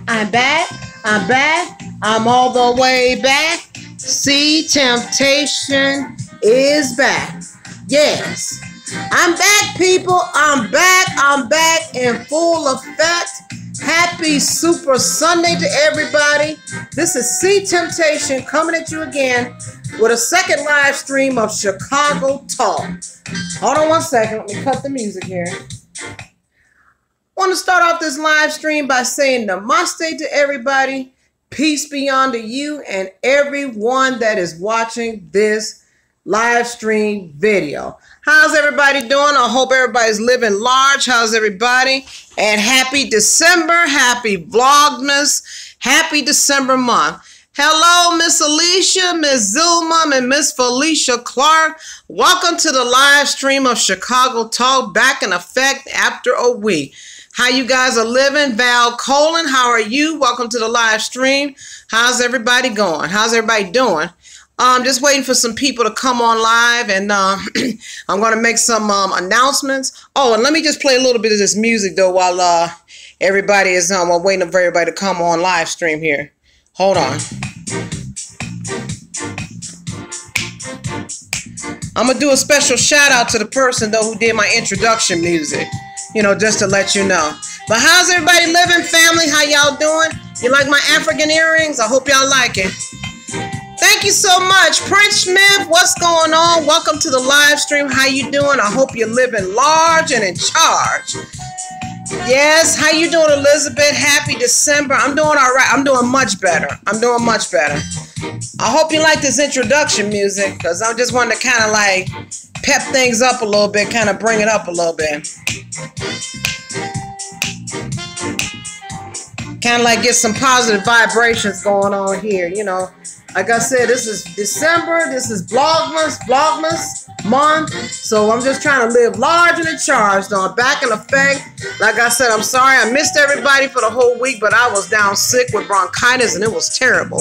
I'm back. I'm back. I'm all the way back. See, temptation is back. Yes. I'm back, people. I'm back. I'm back in full effect. Happy Super Sunday to everybody. This is See Temptation coming at you again with a second live stream of Chicago Talk. Hold on one second. Let me cut the music here. I want to start off this live stream by saying namaste to everybody. Peace be unto you and everyone that is watching this live stream video. How's everybody doing? I hope everybody's living large. How's everybody? And happy December. Happy Vlogmas. Happy December month. Hello, Miss Alicia, Miss Zilma, and Miss Felicia Clark. Welcome to the live stream of Chicago Talk, back in effect after a week. How you guys are living? Val Colin, how are you? Welcome to the live stream. How's everybody going? How's everybody doing? Just waiting for some people to come on live, and I'm going to make some announcements. Oh, and let me just play a little bit of this music, though, while everybody is waiting for everybody to come on live stream here. Hold on. I'm going to do a special shout out to the person, though, who did my introduction music. You know, just to let you know. But how's everybody living, family? How y'all doing? You like my African earrings? I hope y'all like it. Thank you so much. Prince Smith, what's going on? Welcome to the live stream. How you doing? I hope you're living large and in charge. Yes, how you doing, Elizabeth? Happy December. I'm doing all right. I'm doing much better. I'm doing much better. I hope you like this introduction music, because I just wanted to kind of like pep things up a little bit, kind of bring it up a little bit. Kind of like get some positive vibrations going on here, you know. Like I said, this is December. This is Vlogmas month. So I'm just trying to live large and in charge. Though I'm back in effect. Like I said, I'm sorry I missed everybody for the whole week, but I was down sick with bronchitis and it was terrible.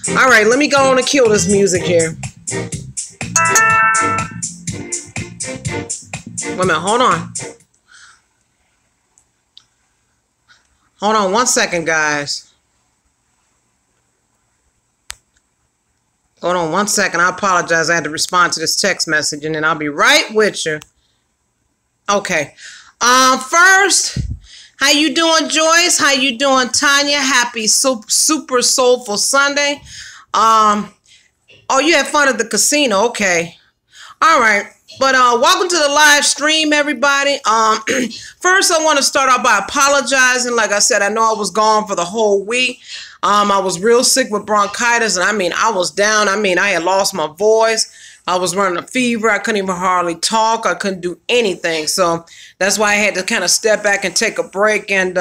All right, let me go on and kill this music here. Wait a minute, hold on. Hold on 1 second, guys. Hold on 1 second. I apologize. I had to respond to this text message, and then I'll be right with you. Okay. First, how you doing, Joyce? How you doing, Tanya? Happy super soulful Sunday. Oh, you had fun at the casino. Okay. All right. But welcome to the live stream, everybody. First, I want to start off by apologizing. Like I said, I know I was gone for the whole week. I was real sick with bronchitis, and I was down. I had lost my voice. I was running a fever. I couldn't even hardly talk. I couldn't do anything. So that's why I had to kind of step back and take a break and,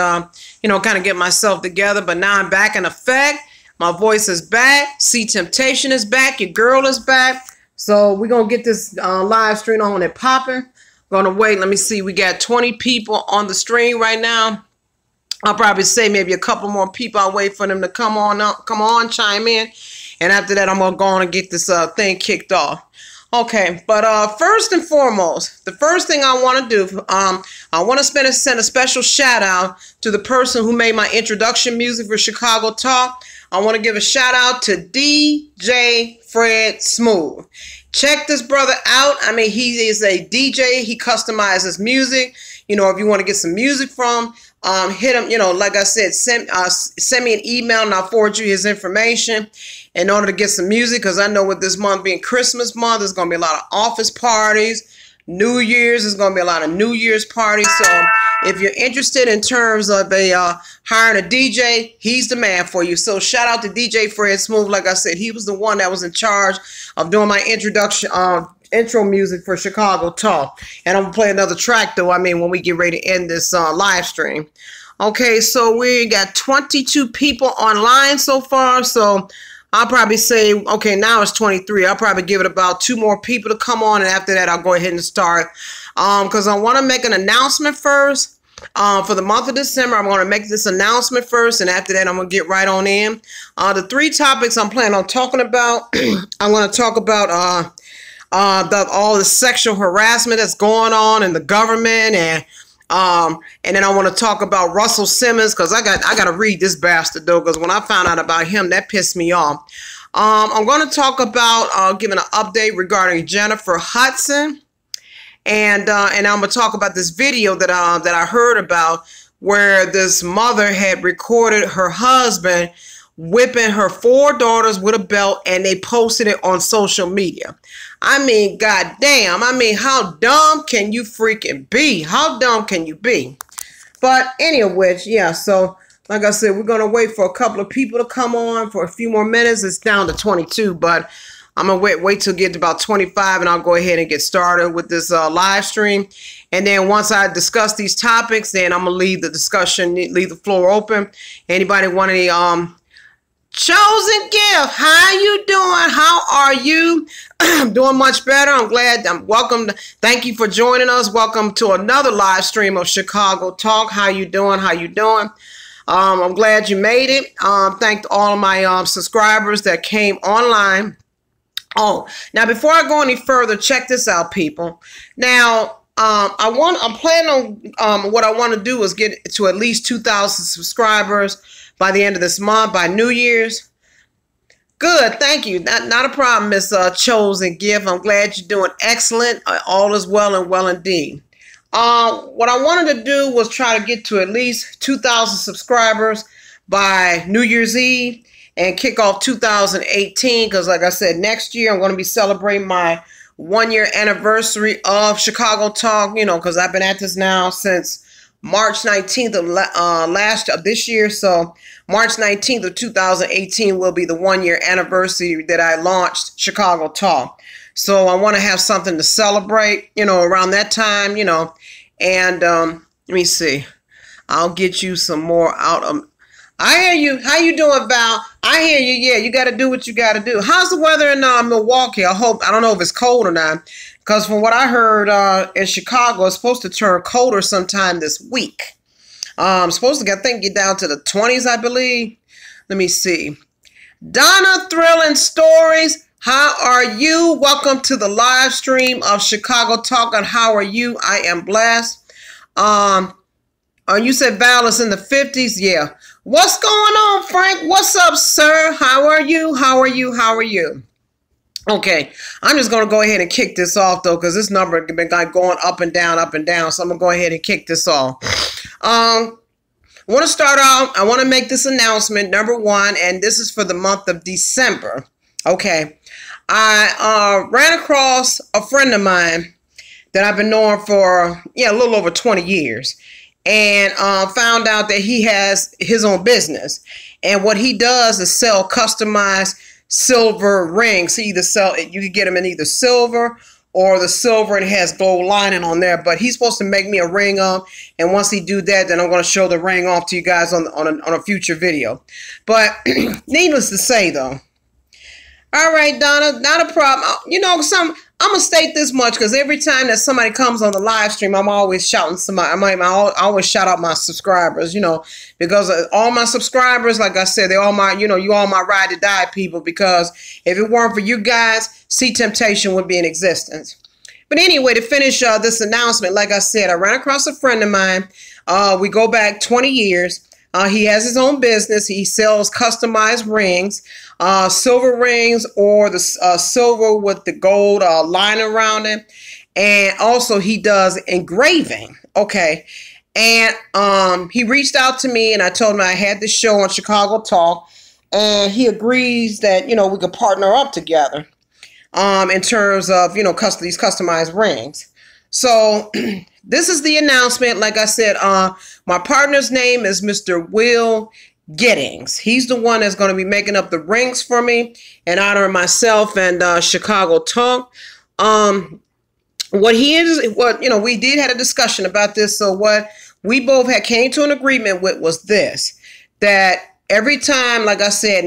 you know, kind of get myself together. But now I'm back in effect. My voice is back. See Temptation is back. Your girl is back. So we're going to get this live stream on and popping. Going to wait. Let me see. We got 20 people on the stream right now. I'll probably say maybe a couple more people. I'll wait for them to come on, chime in. And after that, I'm going to go on and get this thing kicked off. Okay, but first and foremost, the first thing I want to do, I want to send a special shout out to the person who made my introduction music for Chicago Talk. I want to give a shout out to DJ Fred Smooth. Check this brother out. He is a DJ. He customizes music. You know, if you want to get some music from, hit him, you know, like I said, send me an email and I'll forward you his information in order to get some music, because I know with this month being Christmas month, there's going to be a lot of office parties. New Year's, there's going to be a lot of New Year's parties. So if you're interested in terms of hiring a DJ, he's the man for you. So shout out to DJ Fred Smooth. Like I said, he was the one that was in charge of doing my intro music for Chicago Talk. And I'm going to play another track, though, when we get ready to end this live stream. Okay, so we got 22 people online so far. So I'll probably say, okay, now it's 23. I'll probably give it about 2 more people to come on. And after that, I'll go ahead and start. Because I want to make an announcement first. For the month of December, I'm going to make this announcement first. And after that, I'm going to get right on in. The 3 topics I'm planning on talking about. I'm going to talk about all the sexual harassment that's going on in the government, and then I want to talk about Russell Simmons, because I got to read this bastard though, because when I found out about him, that pissed me off. I'm going to talk about giving an update regarding Jennifer Hudson, and I'm going to talk about this video that I heard about, where this mother had recorded her husband whipping her 4 daughters with a belt, and they posted it on social media. I mean, goddamn. I mean, how dumb can you freaking be? How dumb can you be? But anyway, yeah, so like I said, we're going to wait for a couple of people to come on for a few more minutes. It's down to 22, but I'm going to wait till get to about 25, and I'll go ahead and get started with this live stream. And then once I discuss these topics, then I'm going to leave the discussion, leave the floor open. Anybody want any chosen gift? How you doing? How are you? I'm doing much better. I'm glad. Welcome. Thank you for joining us. Welcome to another live stream of Chicago Talk. How you doing? How you doing? I'm glad you made it. Thank all of my subscribers that came online. Oh, now before I go any further, check this out, people. Now, I'm planning on what I want to do is get to at least 2,000 subscribers by the end of this month, by New Year's. Good, thank you. Not a problem, Miss Chosen Gift. I'm glad you're doing excellent. All is well and well indeed. What I wanted to do was try to get to at least 2,000 subscribers by New Year's Eve and kick off 2018, because like I said, next year I'm going to be celebrating my 1-year anniversary of Chicago Talk, you know, because I've been at this now since March 19th of this year. So March 19th of 2018 will be the 1-year anniversary that I launched Chicago Talk. So I want to have something to celebrate, you know, around that time, you know. And let me see. I'll get you some more out of. I hear you. How you doing, Val? I hear you. Yeah, you got to do what you got to do. How's the weather in Milwaukee? I don't know if it's cold or not, because from what I heard in Chicago, it's supposed to turn colder sometime this week. I'm supposed to, I think, get down to the 20s, I believe. Let me see. Donna Thrilling Stories. How are you? Welcome to the live stream of Chicago Talk. And how are you? I am blessed. You said Val is in the 50s. Yeah. What's going on, Frank? What's up, sir? How are you? How are you? How are you? Okay. I'm just going to go ahead and kick this off, though, because this number has been going up and down, up and down. So I'm going to go ahead and kick this off. I want to start out. I want to make this announcement, number one, and this is for the month of December. Okay. I ran across a friend of mine that I've been knowing for, a little over 20 years. And found out that he has his own business. And what he does is sell customized silver rings. You can get them in either silver or the silver and it has gold lining on there. But he's supposed to make me a ring up. And once he do that, then I'm going to show the ring off to you guys on a future video. But needless to say, though. All right, Donna, not a problem. You know, I'm going to state this much, because every time that somebody comes on the live stream, I'm always shouting somebody. I always shout out my subscribers, you know, because all my subscribers, like I said, they're all my, you all my ride to die people, because if it weren't for you guys, See Temptation would be in existence. But anyway, to finish this announcement, like I said, I ran across a friend of mine. We go back 20 years. He has his own business. He sells customized rings, silver rings, or the silver with the gold line around it. And also he does engraving. Okay. And he reached out to me, and I told him I had this show on Chicago Talk, and he agrees that, we could partner up together in terms of, these customized rings. So this is the announcement. Like I said, my partner's name is Mr. Will Giddings. He's the one that's going to be making up the rings for me in honor of myself and Chicago Talk. We did have a discussion about this. So what we both came to an agreement with was this, that every time, like I said,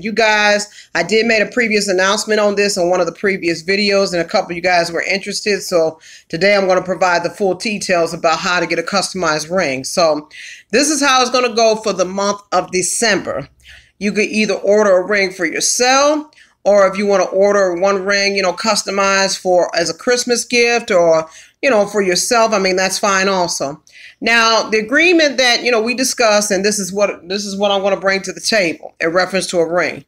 you guys, I did make a previous announcement on this on one of the previous videos, and a couple of you guys were interested. So today I'm going to provide the full details about how to get a customized ring. So this is how it's going to go for the month of December. You could either order a ring for yourself, or if you want to order one ring, you know, customized for as a Christmas gift or, you know, for yourself, I mean, that's fine also. Now, the agreement that, you know, we discussed, and this is what I want to bring to the table in reference to a ring.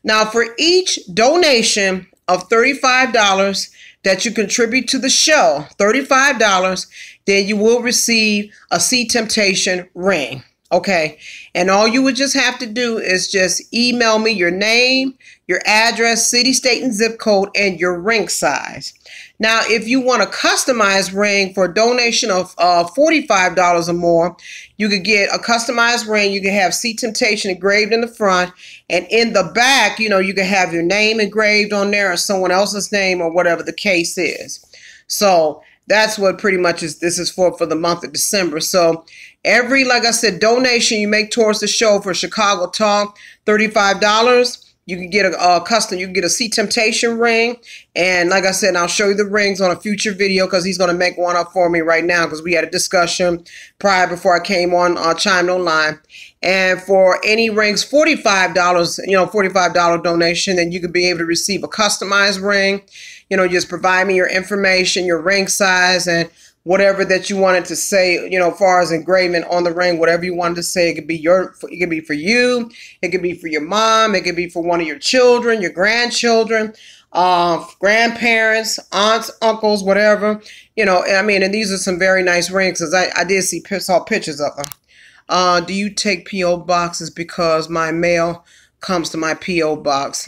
Now, for each donation of $35 that you contribute to the show, $35, then you will receive a See Temptation ring. Okay. And all you would just have to do is just email me your name, your address, city, state, and zip code, and your ring size. Now, if you want a customized ring for a donation of $45 or more, you could get a customized ring. You can have See Temptation engraved in the front, and in the back, you know, you can have your name engraved on there or someone else's name or whatever the case is. So that's what pretty much this is for the month of December. So every, like I said, donation you make towards the show for Chicago Talk, $35. You can get you can get a See Temptation ring. And like I said, I'll show you the rings on a future video because he's going to make one up for me right now because we had a discussion before I came on, chimed online. And for any rings, $45, you know, $45 donation, then you could be able to receive a customized ring. You know, just provide me your information, your ring size, and whatever that you wanted to say, you know, as far as engraving on the ring, whatever you wanted to say. It could be it could be for you, it could be for your mom, it could be for one of your children, your grandchildren, grandparents, aunts, uncles, whatever. You know, I mean, and these are some very nice rings because I did saw pictures of them. Do you take P.O. boxes? Because my mail comes to my P.O. box.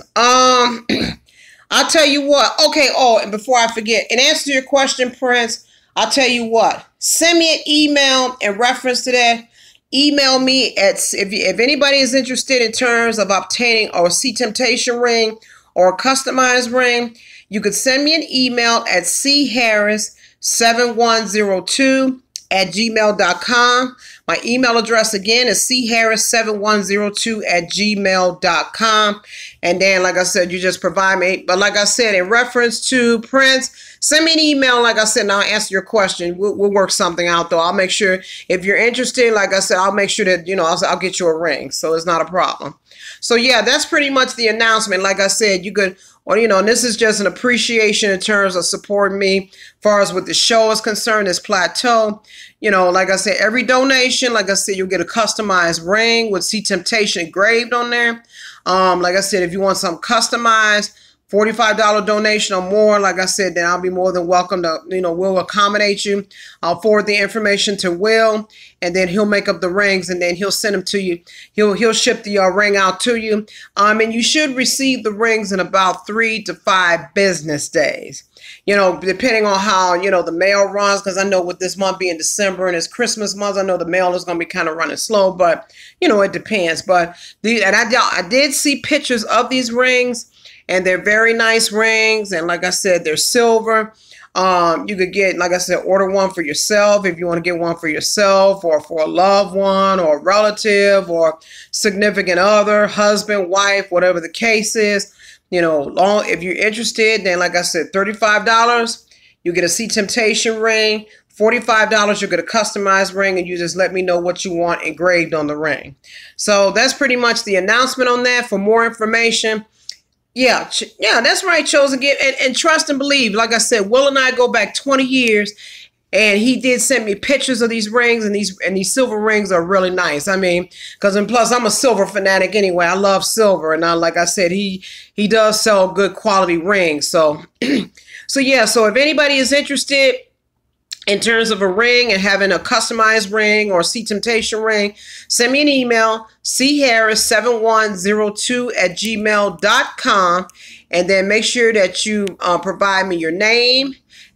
I'll tell you what. Okay. Oh, and before I forget, in answer to your question, Prince, I'll tell you what. Send me an email in reference to that. Email me if anybody is interested in terms of obtaining a See Temptation ring or a customized ring. You could send me an email at charris7102@gmail.com. My email address again is charris7102@gmail.com. And then, like I said, you just provide me. But like I said, in reference to Prince, send me an email. Like I said, and I'll answer your question. We'll work something out, though. I'll make sure, if you're interested, like I said, I'll make sure that, you know, I'll get you a ring. So it's not a problem. So, yeah, that's pretty much the announcement. Like I said, you could, or, you know, and this is just an appreciation in terms of supporting me as far as what the show is concerned, this plateau. You know, like I said, every donation, like I said, you'll get a customized ring with See Temptation engraved on there. Like I said, if you want something customized, $45 donation or more, like I said, then I'll be more than welcome to, you know, we'll accommodate you. I'll forward the information to Will, and then he'll make up the rings, and then he'll send them to you. He'll ship the ring out to you. And you should receive the rings in about 3 to 5 business days. You know, depending on how, you know, the mail runs, because I know with this month being December and it's Christmas month, I know the mail is going to be kind of running slow, but, you know, it depends. But I did see pictures of these rings, and they're very nice rings. And like I said, they're silver. You could get, like I said, order one for yourself if you want to get one for yourself or for a loved one or a relative or significant other, husband, wife, whatever the case is. You know, if you're interested, then like I said, $35, you get a See Temptation ring. $45, you get a customized ring, and you just let me know what you want engraved on the ring. So that's pretty much the announcement on that. For more information, yeah, that's right, Chosen Gift. And trust and believe, like I said, Will and I go back 20 years, and he did send me pictures of these rings, and these silver rings are really nice. I mean, because, and plus I'm a silver fanatic anyway. I love silver, and like I said, he does sell good quality rings. So, so yeah, so if anybody is interested in terms of a ring and having a customized ring or See Temptation ring, send me an email, charris7102@gmail.com, and then make sure that you provide me your name,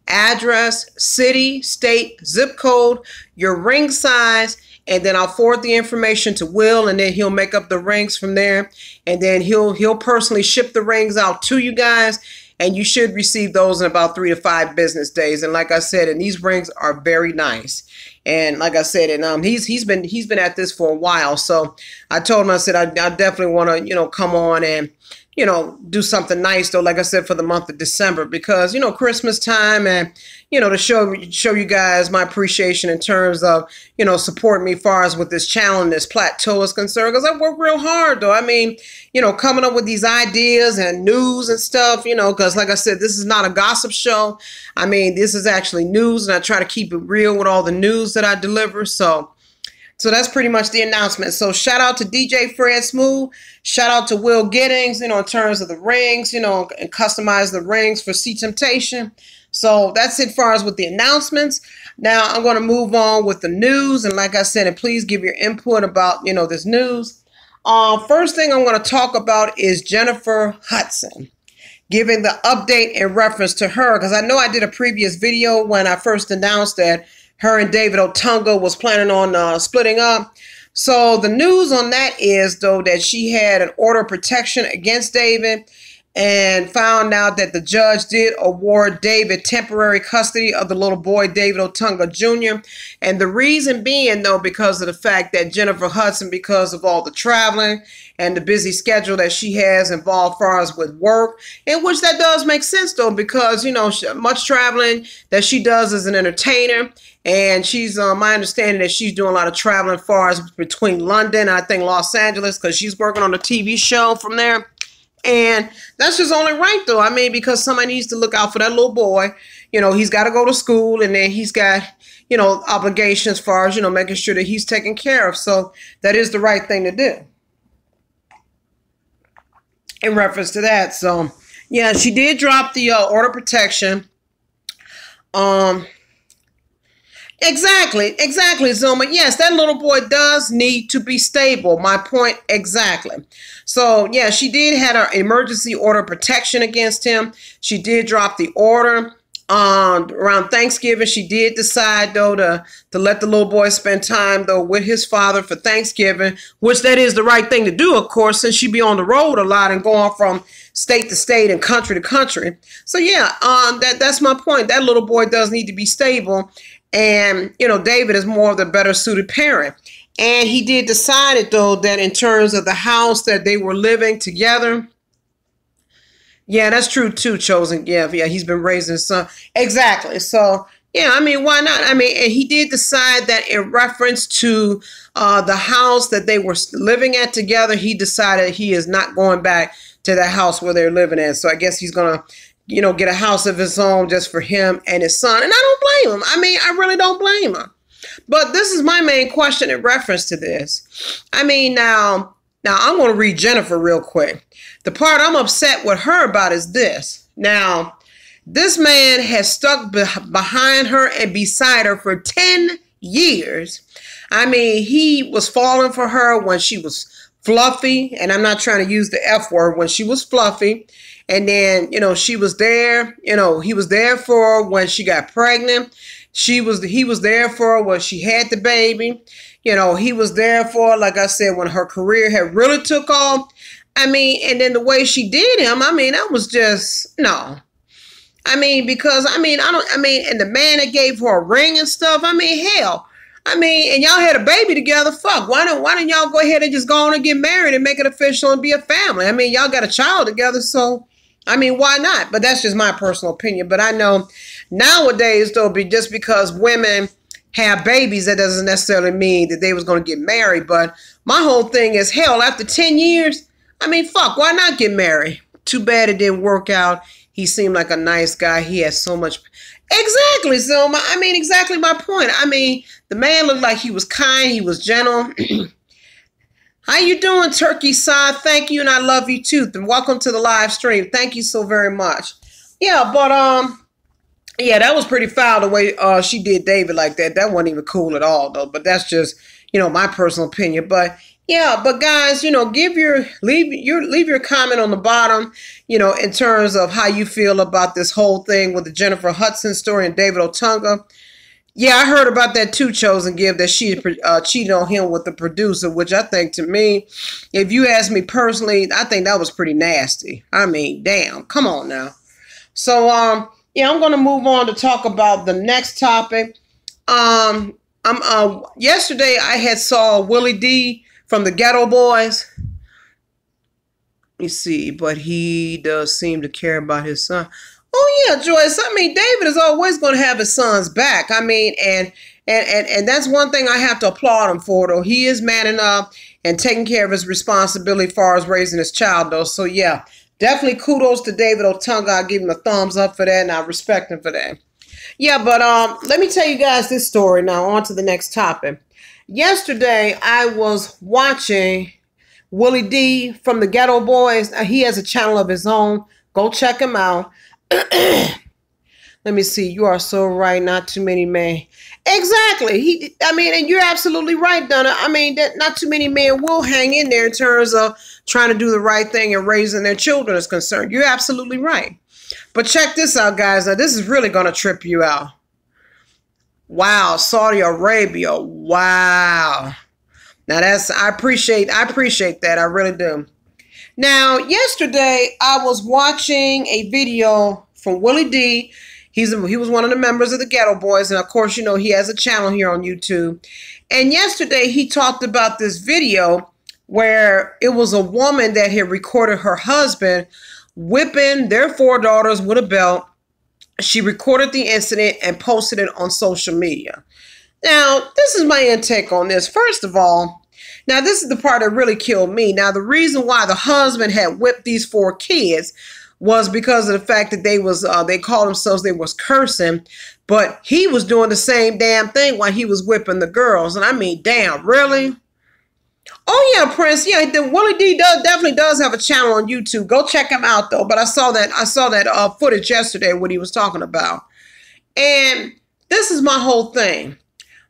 address, city, state, zip code, your ring size, and then I'll forward the information to Will, and then he'll make up the rings from there, and then he'll personally ship the rings out to you guys. And you should receive those in about 3 to 5 business days. And like I said, and these rings are very nice. And like I said, and he's been at this for a while. So I told him, I said, I definitely want to, you know, come on and you know, do something nice though, like I said, for the month of December, because, you know, Christmas time, and, you know, to show you guys my appreciation in terms of, you know, supporting me as far as with this challenge, this plateau is concerned, because I work real hard though. I mean, you know, coming up with these ideas and news and stuff, you know, because like I said, this is not a gossip show. I mean, this is actually news, and I try to keep it real with all the news that I deliver. So that's pretty much the announcement. So shout out to DJ Fred Smooth. Shout out to Will Giddings, you know, in terms of the rings, you know, and customize the rings for Sea Temptation. So that's it as far as with the announcements. Now I'm going to move on with the news. And like I said, and please give your input about, you know, this news. First thing I'm going to talk about is Jennifer Hudson, giving the update in reference to her, because I know I did a previous video when I first announced that her and David Otunga was planning on splitting up. So the news on that is, though, that she had an order of protection against David, and found out that the judge did award David temporary custody of the little boy, David Otunga Jr. And the reason being, though, because of the fact that Jennifer Hudson, because of all the traveling and the busy schedule that she has involved as far as with work, in which that does make sense, though, because, you know, much traveling that she does as an entertainer. And she's, my understanding that she's doing a lot of traveling as far as between London and I think Los Angeles, because she's working on a TV show from there. And that's just only right, though. I mean, because somebody needs to look out for that little boy. You know, he's got to go to school, and then he's got, you know, obligations as far as, you know, making sure that he's taken care of. So that is the right thing to do in reference to that. So, yeah, she did drop the order of protection. Exactly, Zuma. Yes, that little boy does need to be stable. My point exactly. So, yeah, she did have an emergency order of protection against him. She did drop the order. Around Thanksgiving, she did decide, though, to let the little boy spend time, though, with his father for Thanksgiving, which that is the right thing to do, of course, since she be on the road a lot and going from state to state and country to country. So, yeah, that's my point. That little boy does need to be stable. And, you know, David is more of the better suited parent. And he did decide it, though, that in terms of the house that they were living together. Yeah, that's true, too, Chosen Gift. Yeah, he's been raising his son. Exactly. So, yeah, I mean, why not? I mean, and he did decide that in reference to the house that they were living at together, he decided he is not going back to the house where they're living at. So I guess he's going to, you know, get a house of his own just for him and his son. And I don't blame him. I mean, I really don't blame him. But this is my main question in reference to this. I mean, now I'm going to read Jennifer real quick. The part I'm upset with her about is this. Now, this man has stuck behind her and beside her for 10 years. I mean, he was falling for her when she was fluffy, and I'm not trying to use the F word, when she was fluffy. And then, you know, she was there, you know, he was there for her when she got pregnant. He was there for her when she had the baby. You know, he was there for her, like I said, when her career had really took off. I mean, and then the way she did him, I mean, that was just, no. I mean, because, I mean, and the man that gave her a ring and stuff, I mean, hell. I mean, and y'all had a baby together, fuck. Why don't y'all go ahead and just go on and get married and make it official and be a family? I mean, y'all got a child together, so, I mean, why not? But that's just my personal opinion. But I know nowadays, though, just because women have babies, that doesn't necessarily mean that they was going to get married. But my whole thing is, hell, after 10 years, I mean, fuck, why not get married? Too bad it didn't work out. He seemed like a nice guy. He had so much. Exactly, Zelma. I mean, exactly my point. I mean, the man looked like he was kind. He was gentle. How you doing, Turkey Side? Thank you, and I love you too. Welcome to the live stream. Thank you so very much. Yeah, but yeah, that was pretty foul the way she did David like that. That wasn't even cool at all, though. But that's just, you know, my personal opinion. But yeah, but guys, you know, leave your comment on the bottom, you know, in terms of how you feel about this whole thing with the Jennifer Hudson story and David Otunga. Yeah, I heard about that too, Chosen Give, that she cheated on him with the producer, which I think, to me, if you ask me personally, I think that was pretty nasty. I mean, damn, come on now. So, yeah, I'm going to move on to talk about the next topic. Yesterday I had saw Willie D from the Ghetto Boys. me see, but he does seem to care about his son. Oh yeah, Joyce. I mean, David is always going to have his son's back. I mean, and that's one thing I have to applaud him for, though. He is manning up and taking care of his responsibility as far as raising his child, though. So yeah, definitely kudos to David Otunga. I give him a thumbs up for that, and I respect him for that. Yeah, but let me tell you guys this story now. On to the next topic. Yesterday, I was watching Willie D from the Ghetto Boys. He has a channel of his own. Go check him out. Let me see. You are so right. Not too many men. Exactly. I mean, and you're absolutely right, Donna. I mean, that not too many men will hang in there in terms of trying to do the right thing and raising their children is concerned. You're absolutely right. But check this out, guys. Now, this is really going to trip you out. Wow. Saudi Arabia. Wow. Now, I appreciate that. I really do. Now, yesterday, I was watching a video from Willie D. He was one of the members of the Ghetto Boys. And, of course, you know, he has a channel here on YouTube. And yesterday, he talked about this video where it was a woman that had recorded her husband whipping their 4 daughters with a belt. She recorded the incident and posted it on social media. Now, this is my intake on this. First of all, now, this is the part that really killed me. Now, the reason why the husband had whipped these 4 kids was because of the fact that they called themselves, they was cursing, but he was doing the same damn thing while he was whipping the girls. And I mean, damn, really? Oh yeah, Prince. Yeah, Willie D definitely does have a channel on YouTube. Go check him out though. But I saw that footage yesterday, what he was talking about. And this is my whole thing.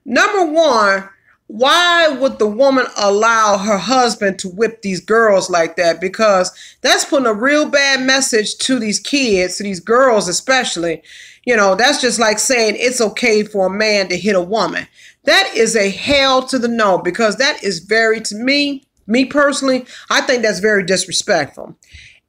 Number one, why would the woman allow her husband to whip these girls like that? Because that's putting a real bad message to these kids, to these girls especially. You know, that's just like saying it's okay for a man to hit a woman. That is a hell to the no, because that is very, to me personally, I think that's very disrespectful.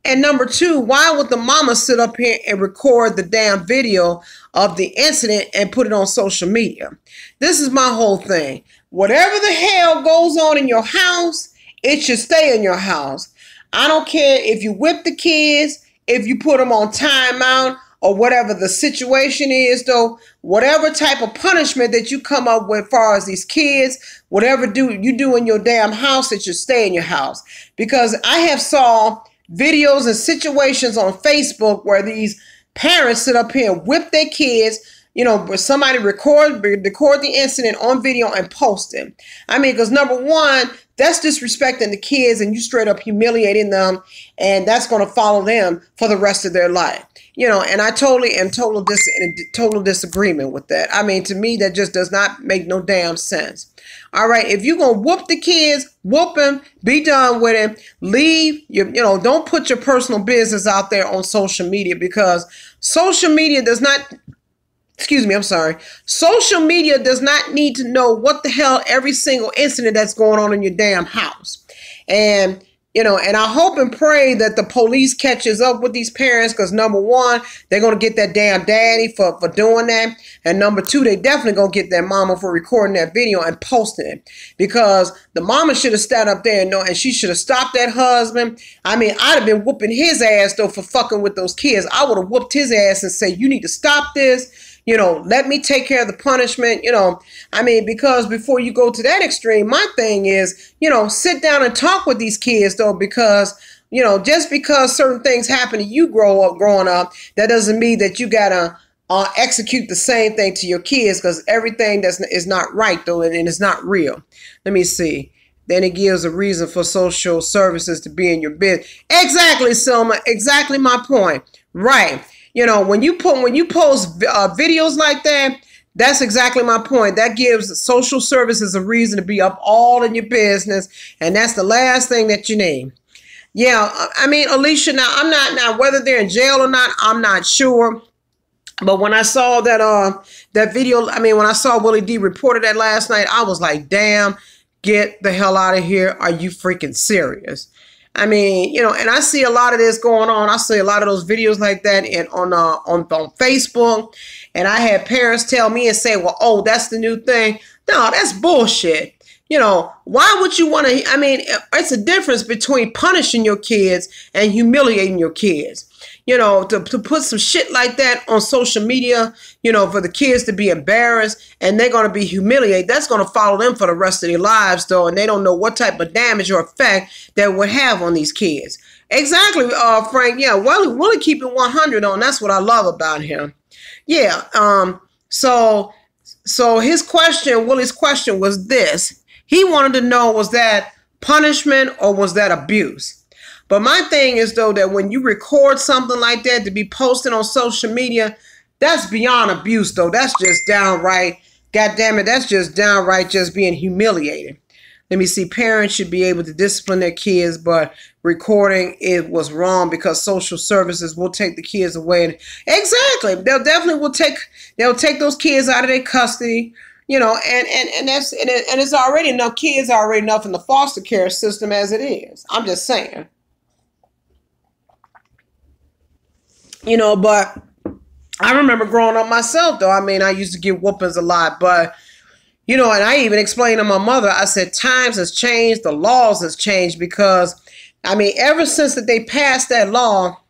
And number two, why would the mama sit up here and record the damn video of the incident and put it on social media? This is my whole thing. Whatever the hell goes on in your house, it should stay in your house. I don't care if you whip the kids, if you put them on timeout, or whatever the situation is, though. Whatever type of punishment that you come up with as far as these kids, whatever you do in your damn house, it should stay in your house. Because I have saw videos and situations on Facebook where these parents sit up here and whip their kids. You know, somebody record the incident on video and post it. I mean, because number one, that's disrespecting the kids and you straight up humiliating them, and that's going to follow them for the rest of their life. You know, and I totally am in total disagreement with that. I mean, to me, that just does not make no damn sense. All right, if you're going to whoop the kids, whoop them, be done with it, leave, you know, don't put your personal business out there on social media, because social media does not, social media does not need to know what the hell every single incident that's going on in your damn house. And, you know, and I hope and pray that the police catches up with these parents, because number one, they're going to get that damn daddy for doing that. And number two, they definitely going to get that mama for recording that video and posting it, because the mama should have stood up there and she should have stopped that husband. I mean, I'd have been whooping his ass though for fucking with those kids. I would have whooped his ass and say, you need to stop this. You know, let me take care of the punishment, you know. I mean, because before you go to that extreme, my thing is, you know, sit down and talk with these kids, though, because, you know, just because certain things happen to you growing up, that doesn't mean that you got to execute the same thing to your kids, because everything is not right, though, and it's not real. Let me see. Then it gives a reason for social services to be in your business. Exactly, Selma. Exactly my point. Right. You know, when you post videos like that, that's exactly my point. That gives social services a reason to be up all in your business, and that's the last thing that you need. Yeah, I mean, Alicia, now whether they're in jail or not, I'm not sure. But when I saw that video, I mean, when I saw Willie D reported that last night, I was like, damn, get the hell out of here. Are you freaking serious? I mean, you know, and I see a lot of this going on. I see a lot of those videos like that on Facebook. And I had parents tell me and say, well, oh, that's the new thing. No, that's bullshit. You know, why would you want to? I mean, it's a difference between punishing your kids and humiliating your kids. You know, to put some shit like that on social media, you know, for the kids to be embarrassed and they're going to be humiliated, that's going to follow them for the rest of their lives, though, and they don't know what type of damage or effect that would have on these kids. Exactly, Frank. Yeah, Willie keep it 100 on. That's what I love about him. Yeah. So Willie's question was this. He wanted to know, was that punishment or was that abuse? But my thing is, though, that when you record something like that to be posted on social media, that's beyond abuse, though. That's just downright, goddamn it, that's just downright just being humiliated. Let me see. Parents should be able to discipline their kids, but recording it was wrong because social services will take the kids away. Exactly. They'll take those kids out of their custody. You know, and it's already enough kids already enough in the foster care system as it is. I'm just saying. You know, but I remember growing up myself, though. I mean, I used to get whoopings a lot, but, you know, and I even explained to my mother, I said, times has changed, the laws has changed because, I mean, ever since that they passed that law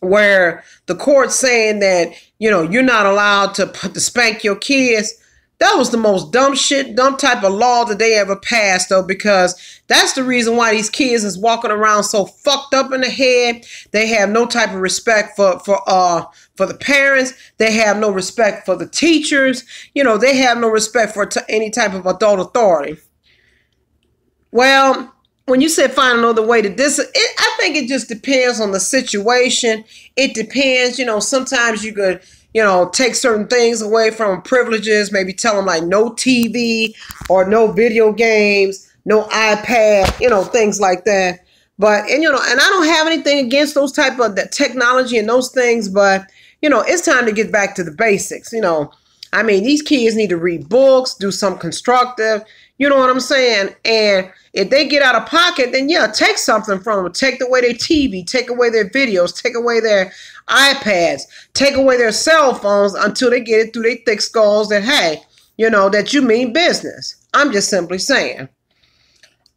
where the court's saying that, you know, you're not allowed to spank your kids, that was the most dumb type of law that they ever passed, though, because that's the reason why these kids is walking around so fucked up in the head. They have no type of respect for the parents. They have no respect for the teachers. You know, they have no respect for any type of adult authority. Well, when you said find another way to I think it just depends on the situation. It depends, you know, sometimes you could, you know, take certain things away from privileges, maybe tell them like no TV or no video games, no iPad, you know, things like that. But, and, you know, and I don't have anything against those type of technology and those things, but, you know, it's time to get back to the basics. You know, I mean, these kids need to read books, do something constructive. You know what I'm saying? And if they get out of pocket, then yeah, take something from them. Take away their TV, take away their videos, take away their iPads, take away their cell phones until they get it through their thick skulls that, hey, you know, that you mean business. I'm just simply saying.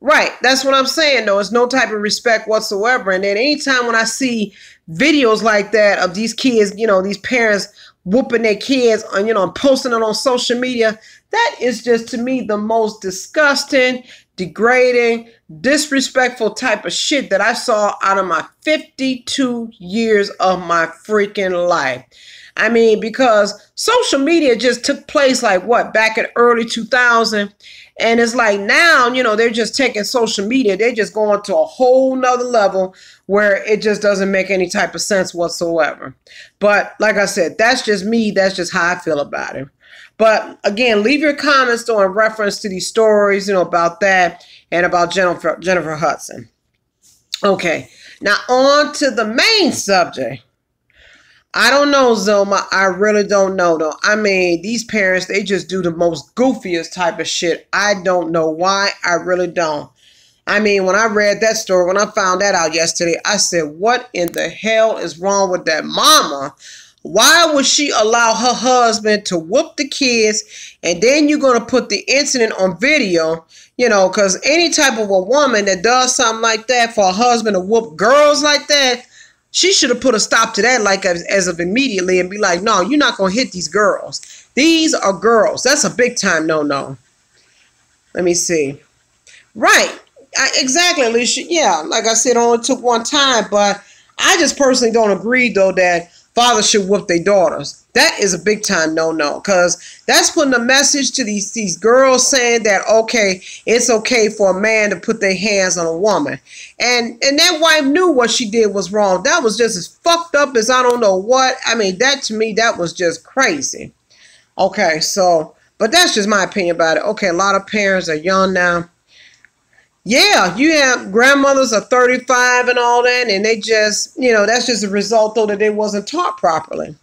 Right. That's what I'm saying, though. It's no type of respect whatsoever. And then anytime when I see videos like that of these kids, you know, these parents whooping their kids on, you know, posting it on social media, that is just, to me, the most disgusting, degrading, disrespectful type of shit that I saw out of my 52 years of my freaking life. I mean, because social media just took place like what, back in early 2000. And it's like now, you know, they're just taking social media. They're just going to a whole nother level where it just doesn't make any type of sense whatsoever. But like I said, that's just me. That's just how I feel about it. But again, leave your comments though in reference to these stories, you know, about that and about Jennifer Hudson. Okay, now on to the main subject. I don't know, Zoma. I really don't know, though. I mean, these parents, they just do the most goofiest type of shit. I don't know why. I really don't. I mean, when I read that story, when I found that out yesterday, I said, what in the hell is wrong with that mama? Why would she allow her husband to whoop the kids and then you're going to put the incident on video? You know, because any type of a woman that does something like that for a husband to whoop girls like that, she should have put a stop to that like as of immediately and be like, no, you're not going to hit these girls. These are girls. That's a big time no-no. Let me see. Right. Exactly, Alicia. Yeah, like I said, it only took one time, but I just personally don't agree, though, that fathers should whoop their daughters. That is a big time no-no, because that's putting a message to these girls saying that, okay, it's okay for a man to put their hands on a woman. And that wife knew what she did was wrong. That was just as fucked up as I don't know what. I mean, that to me, that was just crazy. Okay, so, but that's just my opinion about it. Okay, a lot of parents are young now. Yeah, you have grandmothers are 35 and all that, and they just, you know, that's just a result, though, that they wasn't taught properly.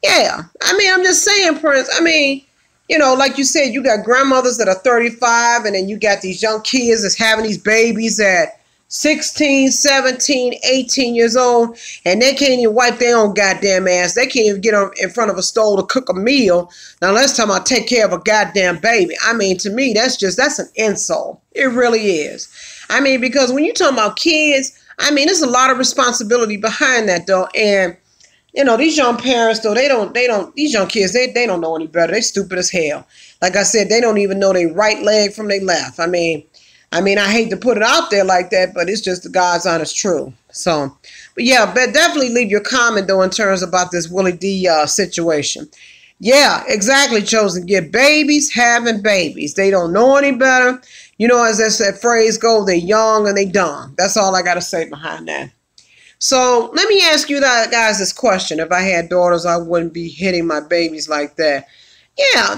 Yeah, I mean, I'm just saying, Prince, I mean, you know, like you said, you got grandmothers that are 35, and then you got these young kids that's having these babies at 16, 17, 18 years old, and they can't even wipe their own goddamn ass. They can't even get in front of a stove to cook a meal. Now let's talk about take care of a goddamn baby. I mean, to me, that's an insult. It really is. I mean, because when you talk about kids, I mean, there's a lot of responsibility behind that, though. And, you know, these young parents, though, these young kids, they don't know any better. They stupid as hell. Like I said, they don't even know their right leg from their left. I mean, I hate to put it out there like that, but it's just the God's honest truth. So, but yeah, but definitely leave your comment, though, in terms about this Willie D situation. Yeah, exactly, Chosen. Get babies having babies. They don't know any better. You know, as that phrase goes, they're young and they dumb. That's all I got to say behind that. So let me ask you guys this question. If I had daughters, I wouldn't be hitting my babies like that. Yeah, I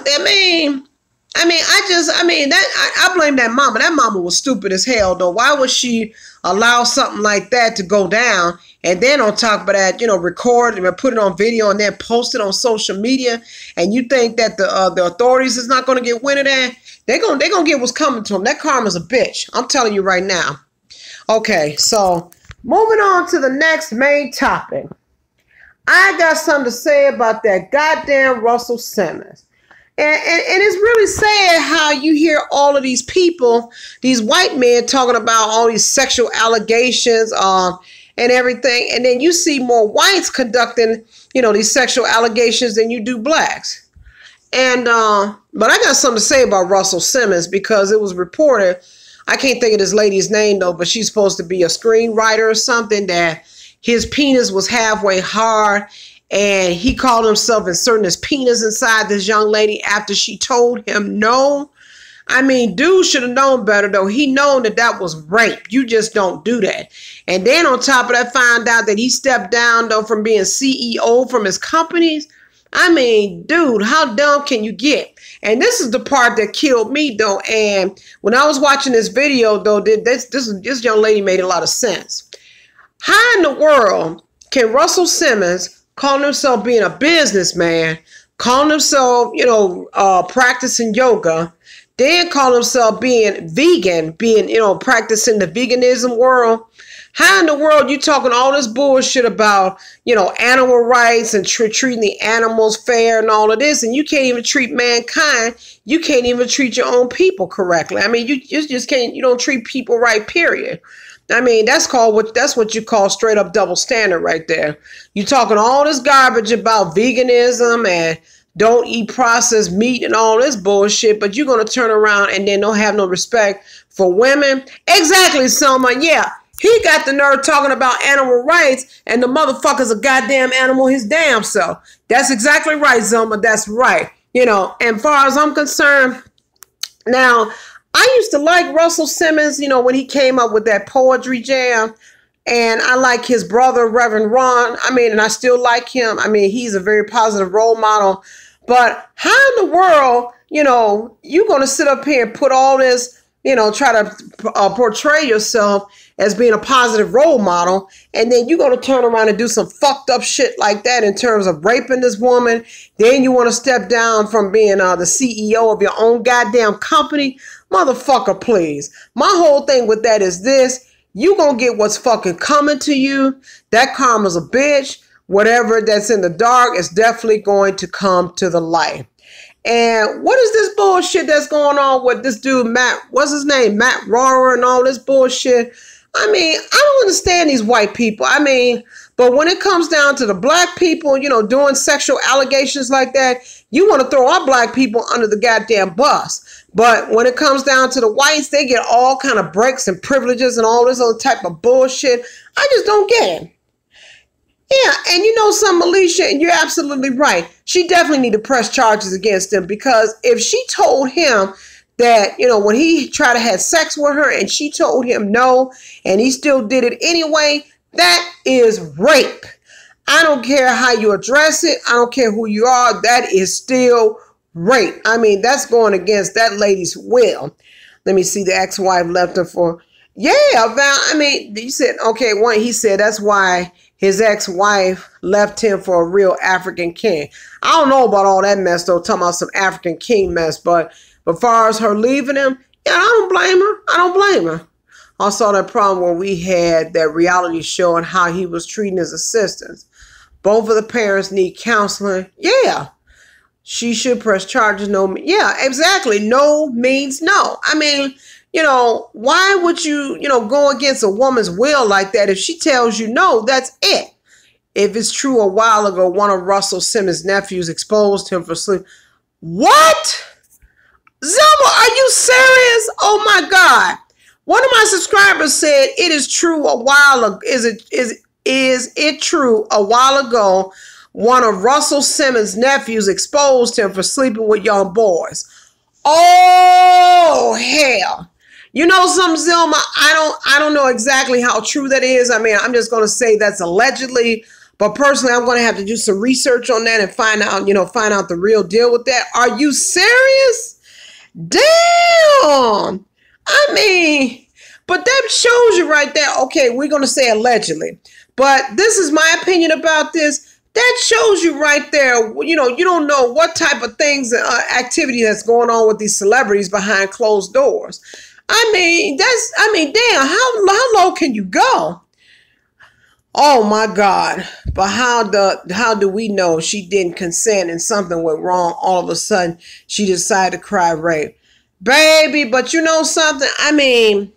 blame that mama. That mama was stupid as hell, though. Why would she allow something like that to go down? And then on top of that, you know, record and put it on video and then post it on social media. And you think that the authorities is not going to get wind of that? They're gonna get what's coming to them. That karma's a bitch. I'm telling you right now. Okay, so moving on to the next main topic. I got something to say about that goddamn Russell Simmons. And it's really sad how you hear all of these people, these white men talking about all these sexual allegations and everything. And then you see more whites conducting, you know, these sexual allegations than you do blacks. And but I got something to say about Russell Simmons because it was reported, I can't think of this lady's name, though, but she's supposed to be a screenwriter or something, that his penis was halfway hard. And he called himself inserting his penis inside this young lady after she told him no. I mean, dude should have known better, though. He known that was rape. You just don't do that. And then on top of that, find out that he stepped down, though, from being CEO from his companies. I mean, dude, how dumb can you get? And this is the part that killed me, though. And when I was watching this video, though, this young lady made a lot of sense. How in the world can Russell Simmons, calling himself being a businessman, calling himself, you know, practicing yoga, then call himself being vegan, you know, practicing the veganism world? How in the world you talking all this bullshit about, you know, animal rights and treating the animals fair and all of this, and you can't even treat mankind? You can't even treat your own people correctly. I mean, you just can't. You don't treat people right, period. I mean, that's what you call straight up double standard right there. You talking all this garbage about veganism and don't eat processed meat and all this bullshit, but you're going to turn around and then don't have no respect for women. Exactly, Selma. Yeah, he got the nerve talking about animal rights, and the motherfucker's a goddamn animal his damn self. That's exactly right, Selma. That's right. You know, and far as I'm concerned, now, I used to like Russell Simmons, you know, when he came up with that poetry jam. And I like his brother, Reverend Ron. I mean, and I still like him. I mean, he's a very positive role model. But how in the world, you know, you're going to sit up here and put all this, you know, try to portray yourself as being a positive role model, and then you're going to turn around and do some fucked up shit like that in terms of raping this woman. Then you want to step down from being the CEO of your own goddamn company. Motherfucker, please. My whole thing with that is this. You going to get what's fucking coming to you. That karma's a bitch. Whatever that's in the dark is definitely going to come to the light. And what is this bullshit that's going on with this dude, Matt? What's his name? Matt Rohrer and all this bullshit. I mean, I don't understand these white people. I mean, but when it comes down to the black people, you know, doing sexual allegations like that, you want to throw our black people under the goddamn bus. But when it comes down to the whites, they get all kind of breaks and privileges and all this other type of bullshit. I just don't get it. Yeah, and you know something, Alicia, and you're absolutely right. She definitely need to press charges against him, because if she told him that, you know, when he tried to have sex with her and she told him no, and he still did it anyway, that is rape. I don't care how you address it. I don't care who you are. That is still rape. I mean, that's going against that lady's will. Let me see, the ex-wife left her for, yeah, Val, I mean, you said, okay, he said that's why his ex-wife left him for a real African king. I don't know about all that mess, though, talking about some African king mess, but as far as her leaving him, yeah, I don't blame her. I don't blame her. I saw that problem where we had that reality show and how he was treating his assistants. Both of the parents need counseling. Yeah. She should press charges. No. Yeah, exactly. No means no. I mean, why would you, go against a woman's will like that? If she tells you no, that's it. If it's true, a while ago, one of Russell Simmons' nephews exposed him for sleep. What? Zelma, are you serious? Oh my God. One of my subscribers said it is true a while ago. Is it true a while ago one of Russell Simmons' nephews exposed him for sleeping with young boys? Oh hell. You know something, Zelma? I don't know exactly how true that is. I mean, I'm just gonna say that's allegedly, but personally I'm gonna have to do some research on that and find out the real deal with that. Are you serious? Damn. I mean, but that shows you right there. Okay, we're going to say allegedly, but this is my opinion about this. That shows you right there. You don't know what type of things, activity that's going on with these celebrities behind closed doors. I mean, damn, how low can you go? Oh my God. But how do we know she didn't consent and something went wrong? All of a sudden she decided to cry rape. Baby, but you know something? I mean,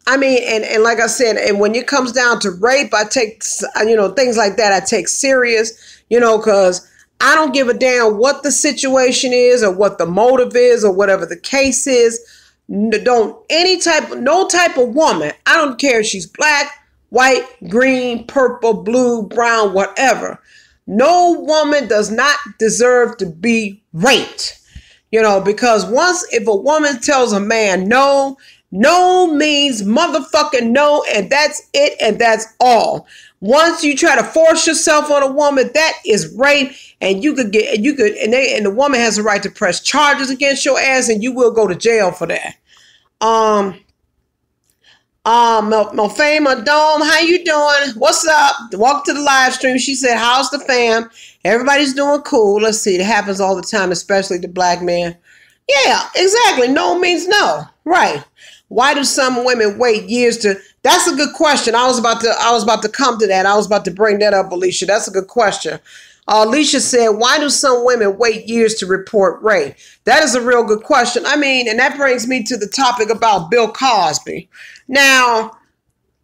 and like I said, and when it comes down to rape, I take, things like that, I take serious, because I don't give a damn what the situation is or what the motive is or whatever the case is. No type of woman, I don't care if she's black, white, green, purple, blue, brown, whatever. No woman does not deserve to be raped. Because if a woman tells a man no means motherfucking no, and that's it, and that's all. Once you try to force yourself on a woman, that is rape, and the woman has the right to press charges against your ass, and you will go to jail for that. Melfama Dome, how you doing? What's up? Welcome to the live stream. She said, how's the fam? Everybody's doing cool. Let's see. It happens all the time, especially to black men. Yeah, exactly. No means no. Right. Why do some women wait years to... That's a good question. I was about to come to that. I was about to bring that up, Alicia. That's a good question. Alicia said, why do some women wait years to report rape? That is a real good question. I mean, and that brings me to the topic about Bill Cosby. Now,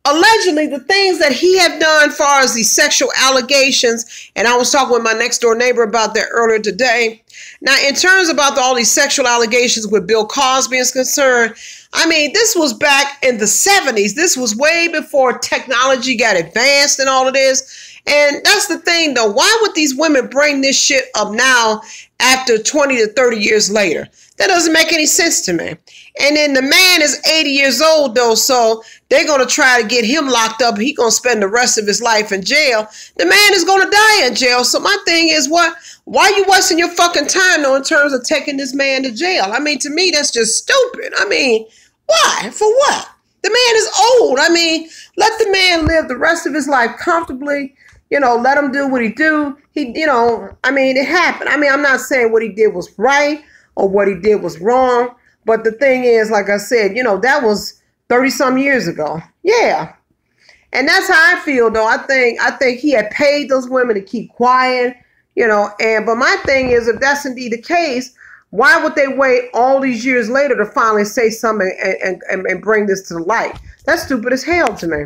allegedly, the things that he had done as far as these sexual allegations, and I was talking with my next door neighbor about that earlier today. Now, in terms about all these sexual allegations with Bill Cosby is concerned, I mean, this was back in the 70s. This was way before technology got advanced and all of this. And that's the thing, though. Why would these women bring this shit up now after 20 to 30 years later? That doesn't make any sense to me. And then the man is 80 years old, though, so they're going to try to get him locked up. He's going to spend the rest of his life in jail. The man is going to die in jail. So my thing is, why are you wasting your fucking time, though, in terms of taking this man to jail? I mean, to me, that's just stupid. I mean, why? For what? The man is old. I mean, let the man live the rest of his life comfortably. Let him do what he do. I mean, it happened. I mean, I'm not saying what he did was right or what he did was wrong. But the thing is, like I said, that was 30 some years ago. Yeah. And that's how I feel, though. I think he had paid those women to keep quiet, but my thing is, if that's indeed the case, why would they wait all these years later to finally say something and bring this to the light? That's stupid as hell to me.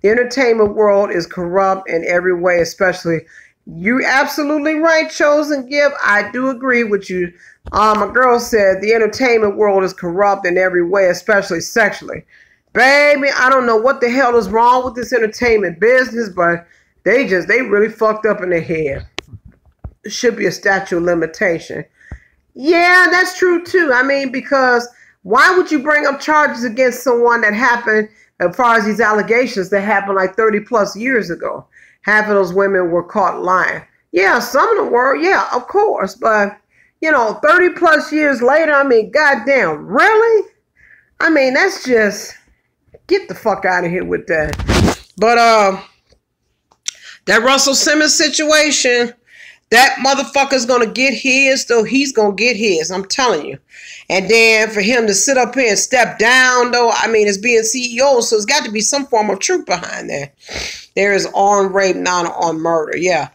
The entertainment world is corrupt in every way, especially. You're absolutely right, Chosen Gift. I do agree with you. My girl said the entertainment world is corrupt in every way, especially sexually. Baby, I don't know what the hell is wrong with this entertainment business, but they really fucked up in their head. It should be a statute of limitation. Yeah, that's true too. I mean, because why would you bring up charges against someone that happened, as far as these allegations that happened like 30 plus years ago? Half of those women were caught lying. Yeah, some of them were. Yeah, of course. But, 30 plus years later, I mean, goddamn, really? I mean, that's just, get the fuck out of here with that. But, that Russell Simmons situation, that motherfucker's going to get his, though. He's going to get his. I'm telling you. And then for him to sit up here and step down, though, I mean, it's being CEO, so it's got to be some form of truth behind that. There is armed rape, not armed murder. Yeah.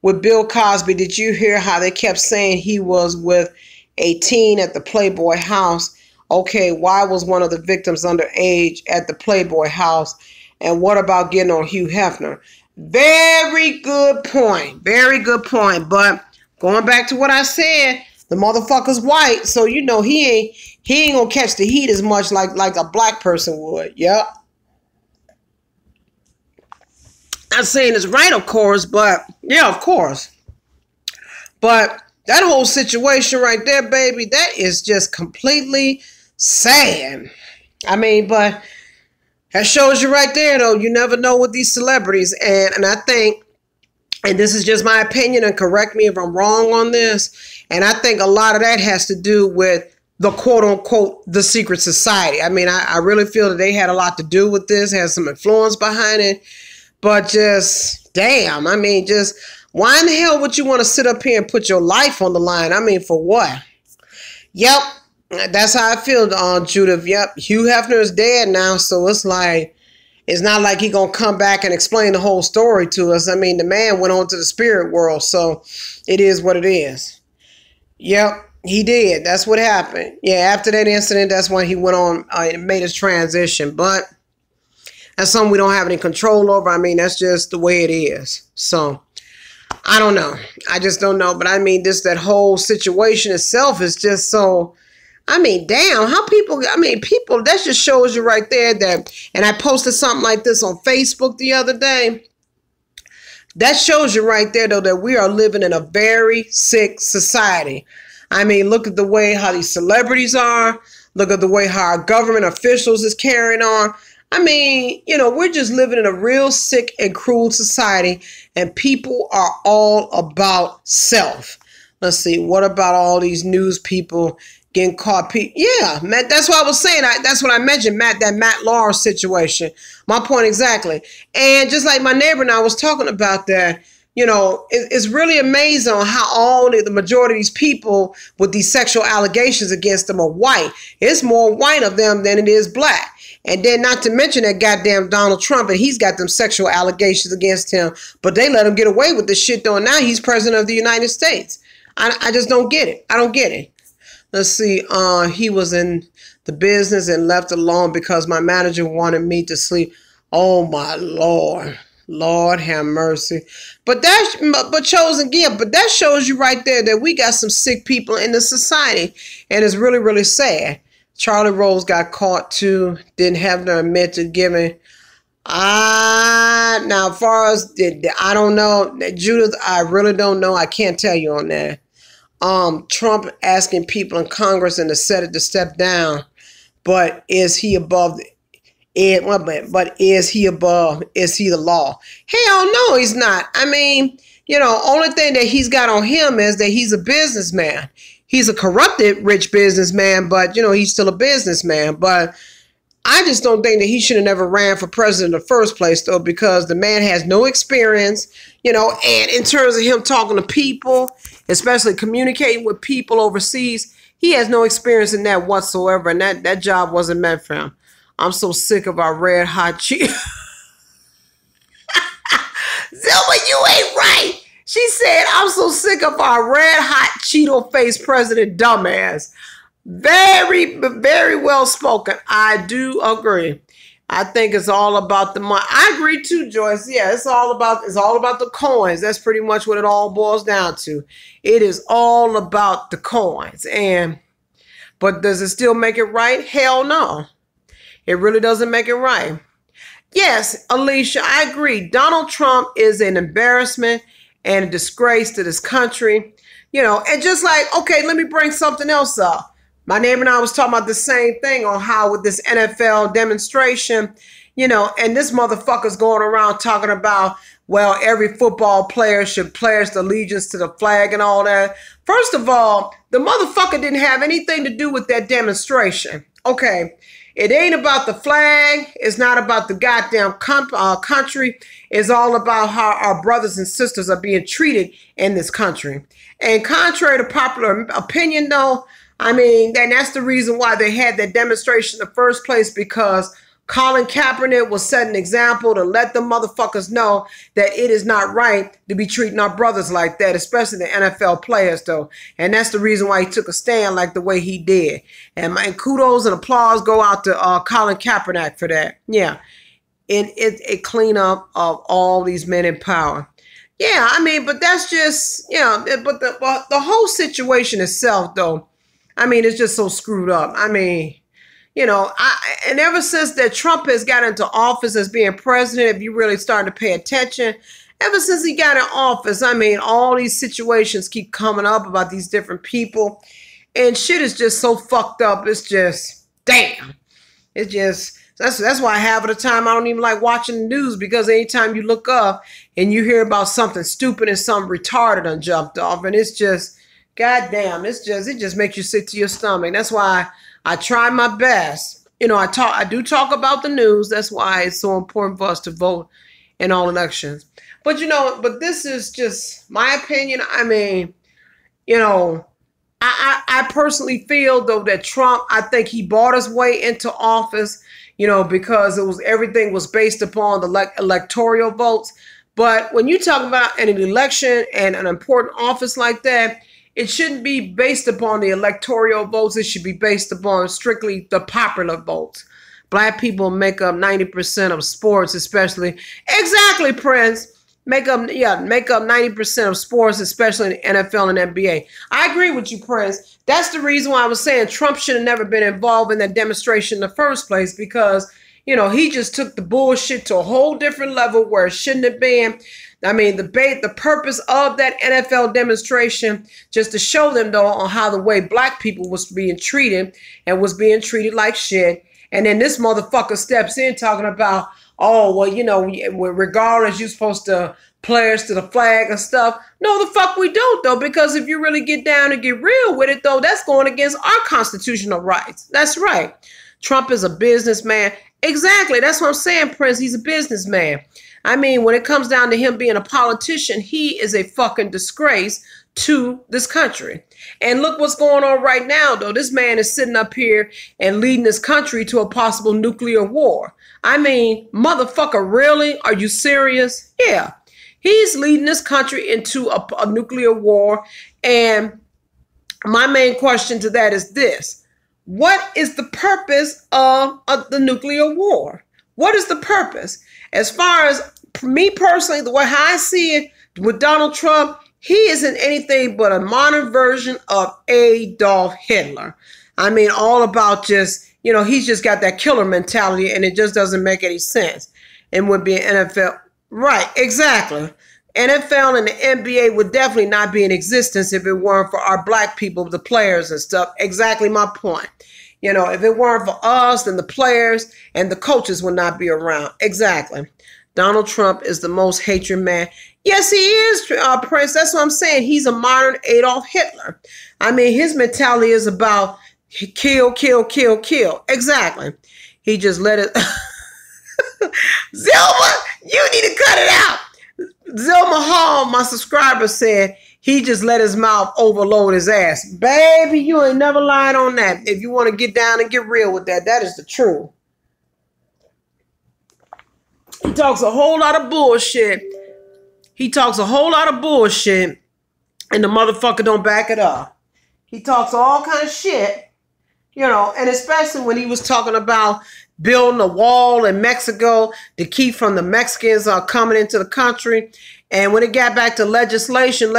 With Bill Cosby, did you hear how they kept saying he was with a teen at the Playboy house? Okay, why was one of the victims underage at the Playboy house? And what about getting on Hugh Hefner? Very good point. Very good point. But going back to what I said, the motherfucker's white, so you know he ain't gonna catch the heat as much like a black person would. Yep. Not saying it's right, of course, but yeah, of course. But that whole situation right there, baby, that is just completely sad. I mean, but that shows you right there, though. You never know with these celebrities. And I think, and this is just my opinion, and correct me if I'm wrong on this, and I think a lot of that has to do with the quote-unquote the secret society. I mean, I really feel that they had a lot to do with this, had some influence behind it. But just, damn, I mean, just, why in the hell would you want to sit up here and put your life on the line? I mean, for what? Yep. That's how I feel, Judith. Yep, Hugh Hefner is dead now, so it's like, it's not like he gonna come back and explain the whole story to us. I mean, the man went on to the spirit world, so it is what it is. Yep, he did. That's what happened. Yeah, after that incident, that's when he went on and made his transition. But that's something we don't have any control over. I mean, that's just the way it is. So I don't know. I just don't know. But I mean, that whole situation itself is just so. I mean, damn, how people, that just shows you right there that, and I posted something like this on Facebook the other day. That shows you right there, though, that we are living in a very sick society. I mean, look at the way how these celebrities are. Look at the way how our government officials is carrying on. I mean, you know, we're just living in a real sick and cruel society, and people are all about self. Let's see, what about all these news people getting caught? Yeah, Matt, that's what I was saying. That's what I mentioned, Matt, that Matt Lauer situation. My point exactly. And just like my neighbor and I was talking about that, you know, it's really amazing on how the majority of these people with these sexual allegations against them are white. It's more white of them than it is black. And then not to mention that goddamn Donald Trump, and he's got them sexual allegations against him, but they let him get away with this shit, though. And now he's president of the United States. I just don't get it. I don't get it. Let's see. He was in the business and left alone because my manager wanted me to sleep. Oh my Lord. Lord have mercy. But chosen gift. But that shows you right there that we got some sick people in the society. And it's really, really sad. Charlie Rose got caught too. Didn't have to admit to giving. Now as far as I don't know, Judith, I really don't know. I can't tell you on that. Trump asking people in Congress and the Senate to step down, but is he above it? But is he the law? Hell no, he's not. I mean, you know, only thing that he's got on him is that he's a businessman. He's a corrupted rich businessman, but you know, he's still a businessman. But I just don't think that he should have never ran for president in the first place, though, because the man has no experience, you know, and in terms of him talking to people, especially communicating with people overseas, he has no experience in that whatsoever, and that job wasn't meant for him. I'm so sick of our red hot Cheeto. Zilma, you ain't right. She said, I'm so sick of our red hot Cheeto face president dumbass. Very, very well spoken. I do agree. I think it's all about the money. I agree too, Joyce. Yeah, it's all about the coins. That's pretty much what it all boils down to. It is all about the coins. But does it still make it right? Hell no. It really doesn't make it right. Yes, Alicia, I agree. Donald Trump is an embarrassment and a disgrace to this country. You know, and just like, okay, let me bring something else up. My neighbor and I was talking about the same thing on how with this NFL demonstration, you know, and this motherfucker's going around talking about, well, every football player should pledge allegiance to the flag and all that. First of all, the motherfucker didn't have anything to do with that demonstration. Okay. It ain't about the flag. It's not about the goddamn country. It's all about how our brothers and sisters are being treated in this country. And contrary to popular opinion, though, I mean, that's the reason why they had that demonstration in the first place, because Colin Kaepernick was setting an example to let the motherfuckers know that it is not right to be treating our brothers like that, especially the NFL players, though. And that's the reason why he took a stand like the way he did. And kudos and applause go out to Colin Kaepernick for that. Yeah. And it cleanup of all these men in power. Yeah, I mean, but that's just, but the whole situation itself, though, I mean, it's just so screwed up. I mean, and ever since that Trump has got into office as being president, if you really started to pay attention, ever since he got in office, I mean, all these situations keep coming up about these different people, and shit is just so fucked up. It's just, damn. It's just, that's why half of the time I don't even like watching the news, because anytime you look up and you hear about something stupid and something retarded done jumped off, and it's just, goddamn, it just makes you sick to your stomach. That's why I try my best. I do talk about the news. That's why it's so important for us to vote in all elections. But, but this is just my opinion. I mean, I personally feel, though, that Trump, I think he bought his way into office, because everything was based upon the electoral votes. But when you talk about an election and an important office like that, it shouldn't be based upon the electoral votes. It should be based upon strictly the popular votes. Black people make up 90% of sports, especially. Exactly, Prince. Make up 90% of sports, especially in the NFL and NBA. I agree with you, Prince. That's the reason why I was saying Trump should have never been involved in that demonstration in the first place, because, he just took the bullshit to a whole different level where it shouldn't have been. I mean, the purpose of that NFL demonstration, just to show them, though, on how the way black people was being treated and was being treated like shit. And then this motherfucker steps in talking about, oh, well, regardless, you're supposed to pledge to the flag and stuff. No, the fuck we don't, though, because if you really get down and get real with it, though, that's going against our constitutional rights. That's right. Trump is a businessman. Exactly. That's what I'm saying, Prince. He's a businessman. I mean, when it comes down to him being a politician, he is a fucking disgrace to this country. And look what's going on right now, though. This man is sitting up here and leading this country to a possible nuclear war. I mean, motherfucker, really? Are you serious? Yeah. He's leading this country into a nuclear war. And my main question to that is this. What is the purpose of the nuclear war? What is the purpose? As far as me personally, the way I see it with Donald Trump, he isn't anything but a modern version of Adolf Hitler. I mean, all about just, he's just got that killer mentality, and it just doesn't make any sense. And would be an NFL. Right, exactly. NFL and the NBA would definitely not be in existence if it weren't for our black people, the players and stuff. Exactly my point. If it weren't for us, then the players and the coaches would not be around. Exactly. Donald Trump is the most hatred man. Yes, he is, Prince. That's what I'm saying. He's a modern Adolf Hitler. I mean, his mentality is about kill, kill, kill, kill. Exactly. He just let it. Zilma, you need to cut it out. Zilma Hall, my subscriber, said he just let his mouth overload his ass. Baby, you ain't never lied on that. If you want to get down and get real with that, that is the truth. He talks a whole lot of bullshit. And the motherfucker don't back it up. He talks all kind of shit, and especially when he was talking about building a wall in Mexico to keep from the Mexicans coming into the country. And when it got back to legislation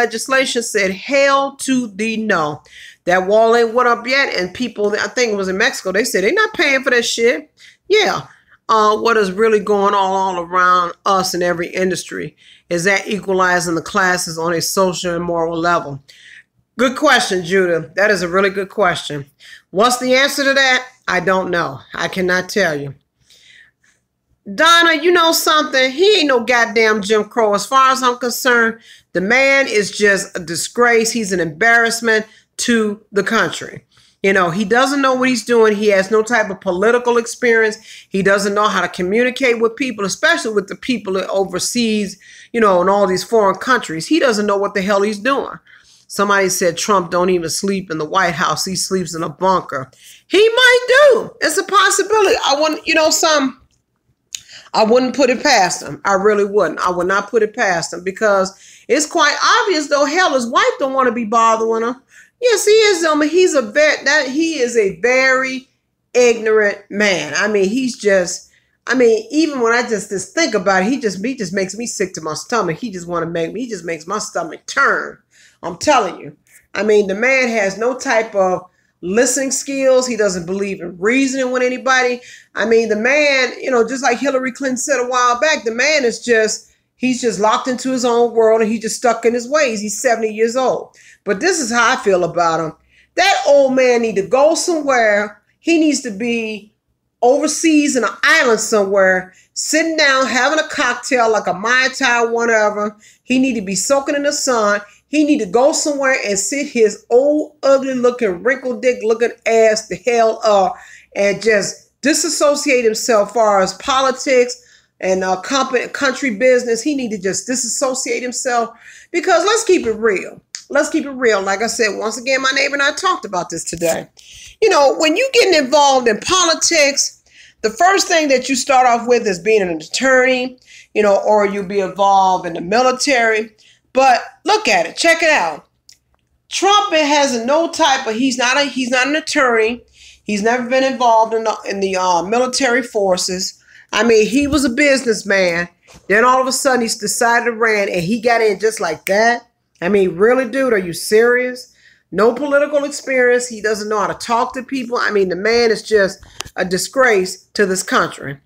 said, hell to the no. That wall ain't went up yet. And people, I think it was in Mexico, they said they're not paying for that shit. Yeah. What is really going on all around us in every industry is that equalizing the classes on a social and moral level. Good question, Judah. That is a really good question. What's the answer to that? I don't know. I cannot tell you. Donna, you know something? He ain't no goddamn Jim Crow. As far as I'm concerned, the man is just a disgrace. He's an embarrassment to the country. You know, he doesn't know what he's doing. He has no type of political experience. He doesn't know how to communicate with people, especially with the people overseas, you know, in all these foreign countries. He doesn't know what the hell he's doing. Somebody said Trump don't even sleep in the White House. He sleeps in a bunker. He might do. It's a possibility. I wouldn't put it past him. I really wouldn't. I would not put it past him because it's quite obvious, though, hell, his wife don't want to be bothering him. Yes, he is. He's a vet. He is a very ignorant man. I mean, even when I just think about it, he just makes me sick to my stomach. He just makes my stomach turn. I'm telling you. I mean, the man has no type of listening skills. He doesn't believe in reasoning with anybody. I mean, the man, you know, just like Hillary Clinton said a while back, the man he's just locked into his own world and he's just stuck in his ways. He's 70 years old. But this is how I feel about him. That old man need to go somewhere. He needs to be overseas in an island somewhere, sitting down, having a cocktail like a Mai Tai, whatever. He need to be soaking in the sun. He need to go somewhere and sit his old, ugly-looking, wrinkled-dick-looking ass the hell up and just disassociate himself as far as politics and country business. He need to just disassociate himself because let's keep it real. Let's keep it real. Like I said, once again, my neighbor and I talked about this today. You know, when you getting involved in politics, the first thing that you start off with is being an attorney, you know, or you be involved in the military. But look at it. Check it out. Trump has no type of, he's not an attorney. He's never been involved in the military forces. I mean, he was a businessman. Then all of a sudden he's decided to run and he got in just like that. I mean, really, dude, are you serious? No political experience. He doesn't know how to talk to people. I mean, the man is just a disgrace to this country.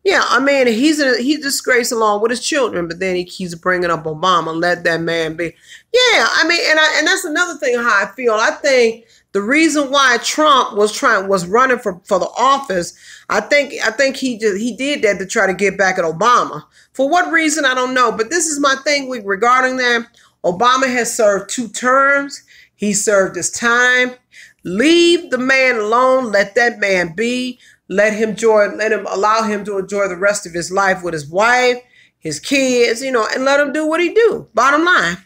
Yeah, I mean, he's disgraced along with his children, but then he keeps bringing up Obama. Let that man be. Yeah, I mean, and that's another thing how I feel. I think the reason why Trump was running for the office, I think he did that to try to get back at Obama. For what reason, I don't know. But this is my thing regarding that. Obama has served 2 terms. He served his time. Leave the man alone. Let that man be. Let him allow him to enjoy the rest of his life with his wife, his kids, you know, and let him do what he do. Bottom line.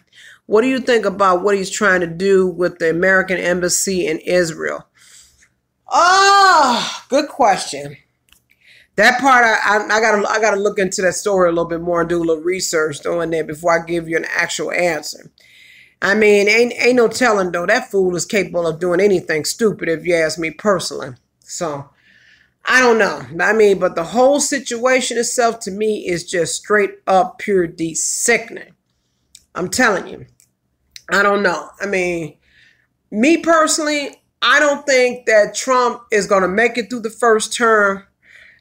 What do you think about what he's trying to do with the American embassy in Israel? Oh, good question. That part, I gotta look into that story a little bit more and do a little research on there before I give you an actual answer. I mean, ain't no telling though. That fool is capable of doing anything stupid if you ask me personally. So I don't know. I mean, but the whole situation itself to me is just straight up pure D sickening. I'm telling you. I don't know. I mean, me personally, I don't think that Trump is going to make it through the first term.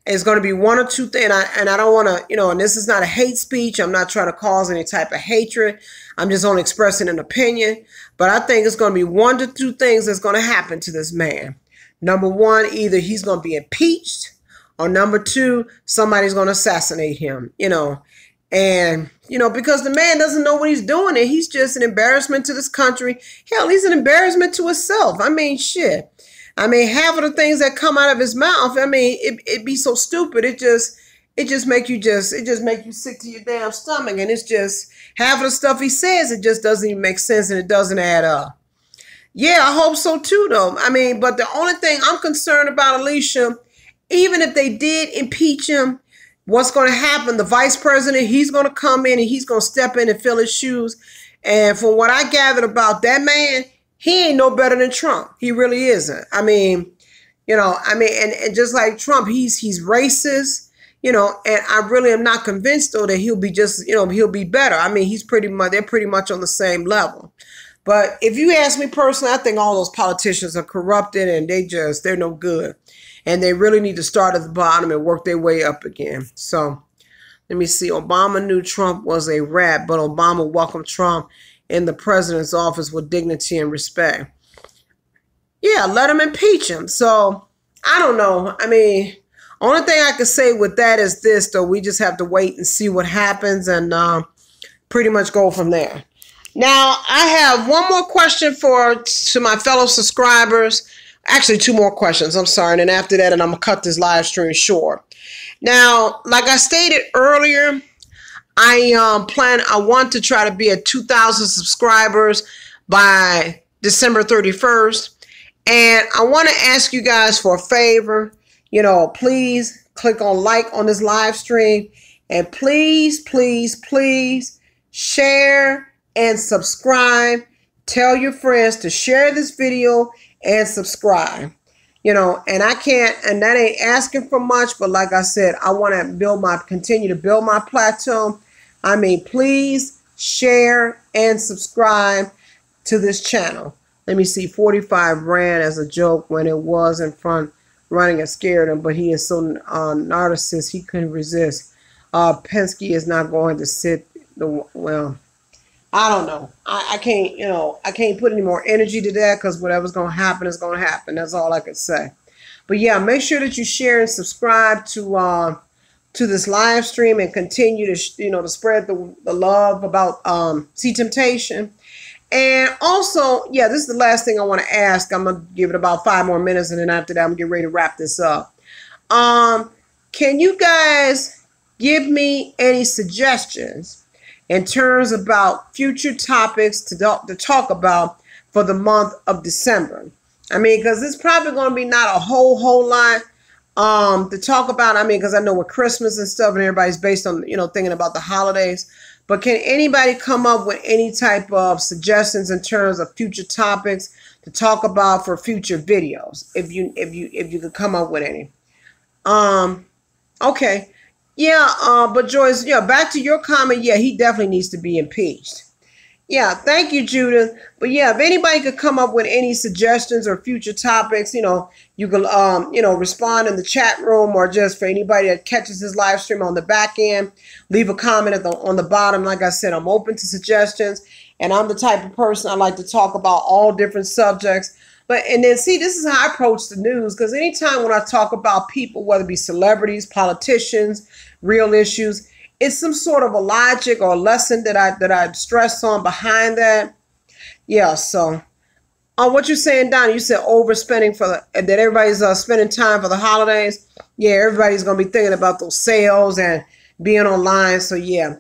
It's going to be one or two things. And I don't want to, you know, and this is not a hate speech. I'm not trying to cause any type of hatred. I'm just only expressing an opinion. But I think it's going to be 1 to 2 things that's going to happen to this man. Number 1, either he's going to be impeached, or number 2, somebody's going to assassinate him, you know. And, you know, because the man doesn't know what he's doing, and he's just an embarrassment to this country. Hell, he's an embarrassment to himself. I mean, shit. I mean, half of the things that come out of his mouth, I mean, it be so stupid. It just make you sick to your damn stomach. And it's just half of the stuff he says, it just doesn't even make sense and it doesn't add up. Yeah, I hope so too, though. I mean, but the only thing I'm concerned about, Alicia, even if they did impeach him, what's going to happen? The vice president, he's going to come in and he's going to step in and fill his shoes. And from what I gathered about that man, he ain't no better than Trump. He really isn't. I mean, you know, and just like Trump, he's racist, you know, and I really am not convinced, though, that he'll be just, you know, he'll be better. I mean, they're pretty much on the same level. But if you ask me personally, I think all those politicians are corrupted and they're no good. And they really need to start at the bottom and work their way up again. So let me see. Obama knew Trump was a rat, but Obama welcomed Trump in the president's office with dignity and respect. Yeah, let him impeach him. So I don't know. I mean, only thing I can say with that is this, though. We just have to wait and see what happens and pretty much go from there. Now, I have one more question to my fellow subscribers. Actually, two more questions. I'm sorry. And then after that, and I'm going to cut this live stream short. Now, like I stated earlier, I want to try to be at 2,000 subscribers by December 31st. And I want to ask you guys for a favor. You know, please click on like on this live stream. And please, please, please share and subscribe. Tell your friends to share this video and subscribe. You know, and and that ain't asking for much, but like I said, I want to continue to build my plateau. I mean, please share and subscribe to this channel. Let me see, 45 ran as a joke when it was in front running and scared him, but he is so narcissist he couldn't resist. Penske is not going to sit well. I don't know. I can't, you know, I can't put any more energy to that because whatever's going to happen is going to happen. That's all I can say. But yeah, make sure that you share and subscribe to this live stream and continue to, you know, to spread the love about See Temptation. And also, yeah, this is the last thing I want to ask. I'm going to give it about 5 more minutes, and then after that, I'm going to get ready to wrap this up. Can you guys give me any suggestions in terms about future topics to talk about for the month of December? I mean, because it's probably going to be not a whole lot to talk about. I mean, because I know with Christmas and stuff and everybody's based on, you know, thinking about the holidays. But can anybody come up with any type of suggestions in terms of future topics to talk about for future videos? If you could come up with any. Okay. Yeah, but Joyce, yeah, back to your comment. Yeah, he definitely needs to be impeached. Yeah, thank you, Judith. But yeah, if anybody could come up with any suggestions or future topics, you know, you can, you know, respond in the chat room, or just for anybody that catches this live stream on the back end, leave a comment on the bottom. Like I said, I'm open to suggestions, and I'm the type of person I like to talk about all different subjects. And then see, this is how I approach the news, because anytime when I talk about people, whether it be celebrities, politicians, real issues, it's some sort of a logic or a lesson that I stress on behind that. Yeah, so what you're saying, Donnie, you said overspending that everybody's spending time for the holidays. Yeah, everybody's going to be thinking about those sales and being online. So yeah.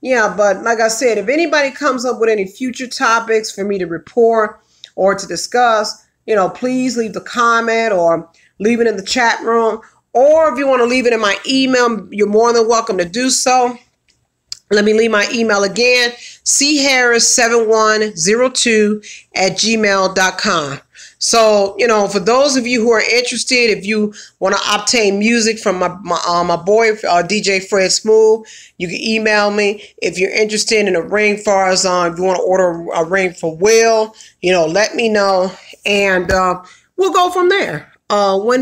Yeah, but like I said, if anybody comes up with any future topics for me to report or to discuss, you know, please leave the comment or leave it in the chat room. Or if you want to leave it in my email, you're more than welcome to do so. Let me leave my email again, charris7102@gmail.com. So, you know, for those of you who are interested, if you want to obtain music from my boy, DJ Fred Smooth, you can email me. If you're interested in a ring for us, if you want to order a ring for Will, you know, let me know. And we'll go from there. What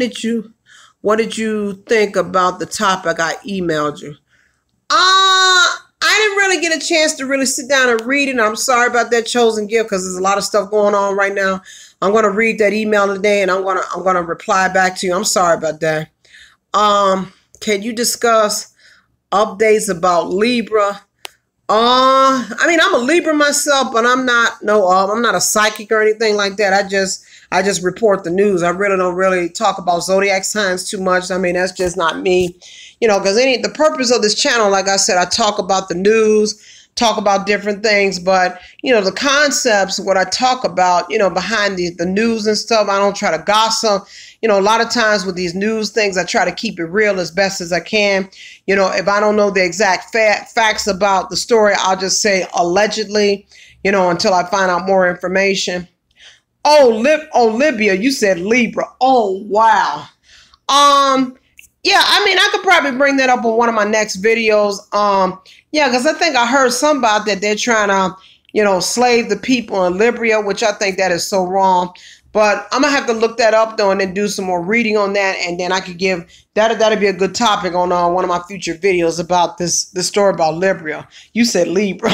did you think about the topic I emailed you? I didn't really get a chance to really sit down and read it. And I'm sorry about that, Chosen Gift, because there's a lot of stuff going on right now. I'm going to read that email today, and I'm going to reply back to you. I'm sorry about that. Can you discuss updates about Libra? I mean, I'm a Libra myself, but I'm not a psychic or anything like that. I just report the news. I really don't really talk about zodiac signs too much. I mean, that's just not me, you know, because the purpose of this channel, like I said, I talk about the news, talk about different things, but, you know, the concepts, what I talk about, you know, behind the news and stuff, I don't try to gossip. You know, a lot of times with these news things, I try to keep it real as best as I can. You know, if I don't know the exact facts about the story, I'll just say allegedly, you know, until I find out more information. Oh, Libya, you said Libra. Oh, wow. Yeah, I mean, I could probably bring that up on one of my next videos. Yeah, because I think I heard something about that they're trying to, you know, slave the people in Libya, which I think that is so wrong. But I'm going to have to look that up, though, and then do some more reading on that. And then I could give, that'll be a good topic on one of my future videos about this story about Libya. You said Libra.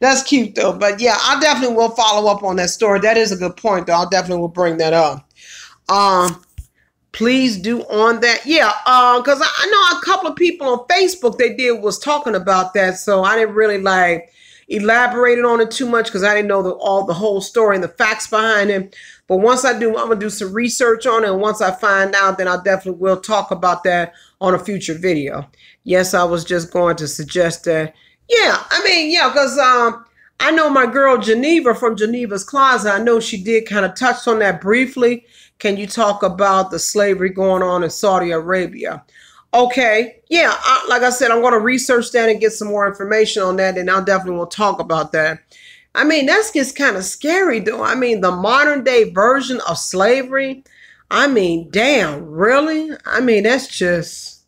That's cute, though. But, yeah, I definitely will follow up on that story. That is a good point, though. I definitely will bring that up. Please do on that. Yeah, because I know a couple of people on Facebook was talking about that. So I didn't really elaborated on it too much because I didn't know the whole story and the facts behind it. But once I do, I'm going to do some research on it. And once I find out, then I definitely will talk about that on a future video. Yes, I was just going to suggest that. Yeah, I mean, yeah, because I know my girl Geneva from Geneva's Closet. I know she did kind of touch on that briefly. Can you talk about the slavery going on in Saudi Arabia? Okay, yeah, like I said, I'm going to research that and get some more information on that, and I definitely will talk about that. I mean, that gets kind of scary, though. I mean, the modern day version of slavery. I mean, damn, really? I mean, that's just,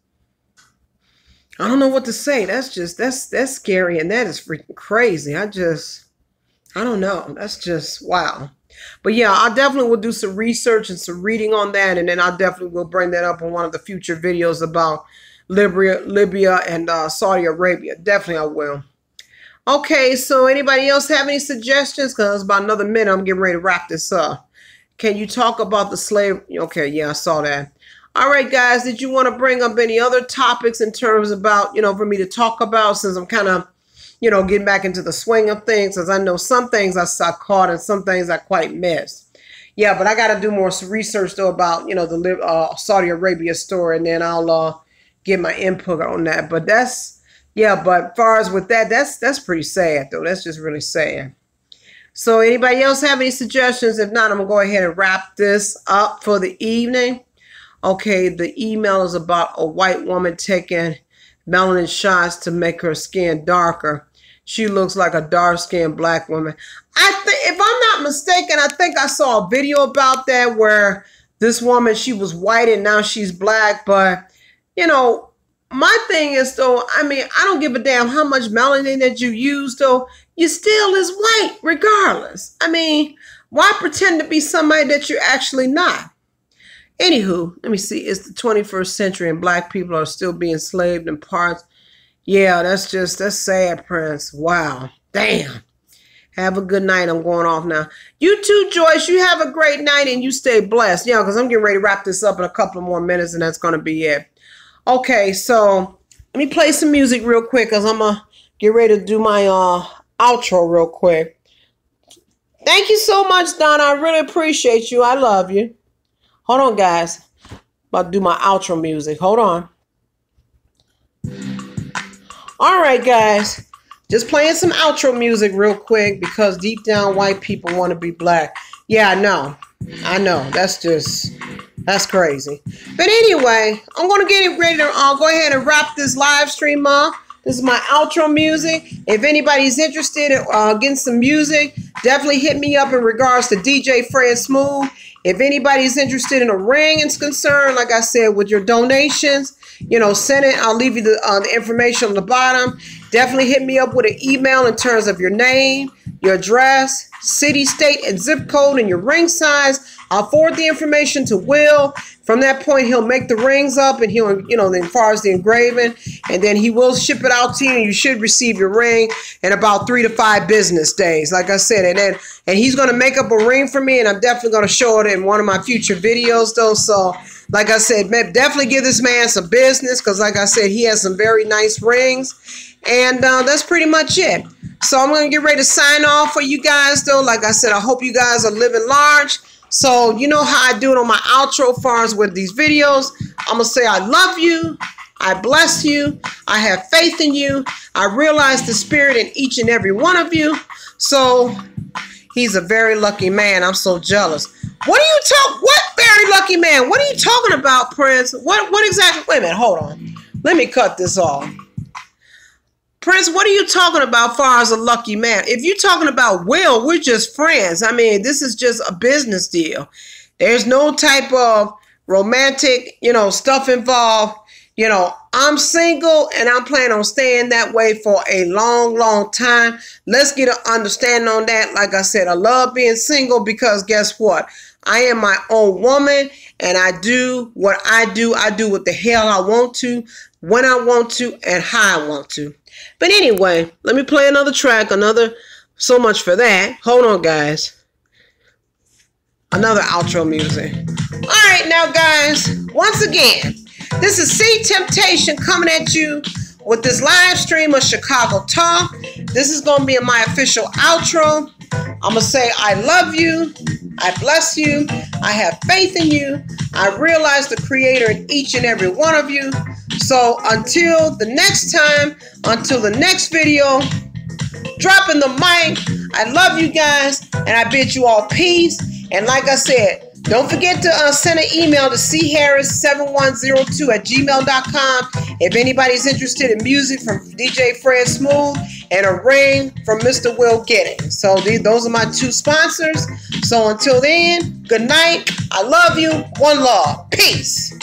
I don't know what to say. That's just, that's scary, and that is freaking crazy. I don't know. That's just, wow. But yeah, I definitely will do some research and some reading on that, and then I definitely will bring that up on one of the future videos about Libya and Saudi Arabia. Definitely I will. Okay, so anybody else have any suggestions? Because about another minute, I'm getting ready to wrap this up. Can you talk about the slave? Okay, yeah, I saw that. All right, guys, did you want to bring up any other topics in terms about, for me to talk about, since I'm kind of, getting back into the swing of things, because I know some things I caught and some things I quite missed. Yeah, but I got to do more research, though, about, the Saudi Arabia story, and then I'll get my input on that. But that's, yeah, but as far as with that, that's pretty sad, though. That's just really sad. So anybody else have any suggestions? If not, I'm going to go ahead and wrap this up for the evening. Okay, the email is about a white woman taking melanin shots to make her skin darker. She looks like a dark-skinned black woman. I think, if I'm not mistaken, I think I saw a video about that where this woman, she was white and now she's black. But, my thing is, though, I mean, I don't give a damn how much melanin that you use, though. You still is white regardless. I mean, why pretend to be somebody that you're actually not? Anywho, let me see. It's the 21st century and black people are still being enslaved in parts. Yeah, that's sad, Prince. Wow. Damn. Have a good night. I'm going off now. You too, Joyce. You have a great night and you stay blessed. Yeah, because I'm getting ready to wrap this up in a couple of more minutes and that's going to be it. Okay, so let me play some music real quick because I'm going to get ready to do my outro real quick. Thank you so much, Donna. I really appreciate you. I love you. Hold on, guys. About to do my outro music. Hold on. All right, guys. Just playing some outro music real quick because deep down white people want to be black. Yeah, I know. I know. That's crazy. But anyway, I'm going to get ready to go ahead and wrap this live stream up. This is my outro music. If anybody's interested in getting some music, definitely hit me up in regards to DJ Fred Smooth. If anybody's interested in a ring is concerned, like I said, with your donations, send it. I'll leave you the information on the bottom. Definitely hit me up with an email in terms of your name, your address, city, state, and zip code, and your ring size. I'll forward the information to Will. From that point, he'll make the rings up, and he'll, as far as the engraving, and then he will ship it out to you, and you should receive your ring in about 3 to 5 business days, like I said. And he's going to make up a ring for me, and I'm definitely going to show it in one of my future videos, though. So, like I said, definitely give this man some business, because, like I said, he has some very nice rings. And that's pretty much it. So I'm going to get ready to sign off for you guys, though. Like I said, I hope you guys are living large. So you know how I do it on my outro as far as with these videos. I'm going to say I love you. I bless you. I have faith in you. I realize the spirit in each and every one of you. So he's a very lucky man. I'm so jealous. What very lucky man? What are you talking about, Prince? What exactly? Wait a minute. Hold on. Let me cut this off. Prince, what are you talking about as far as a lucky man? If you're talking about Will, we're just friends. I mean, this is just a business deal. There's no type of romantic, stuff involved. I'm single and I'm planning on staying that way for a long, long time. Let's get an understanding on that. Like I said, I love being single because guess what? I am my own woman and I do what I do. I do what the hell I want to, when I want to, and how I want to. But anyway, let me play another track, so much for that. Hold on, guys. Another outro music. All right, now, guys, once again, this is C Temptation coming at you with this live stream of Chicago Talk. This is going to be my official outro. I'm going to say I love you. I bless you. I have faith in you. I realize the Creator in each and every one of you. So until the next time, until the next video, dropping the mic. I love you guys, and I bid you all peace. And like I said, don't forget to send an email to charris7102@gmail.com if anybody's interested in music from DJ Fred Smooth and a ring from Mr. Will Giddings. So those are my two sponsors. So until then, good night. I love you. One love. Peace.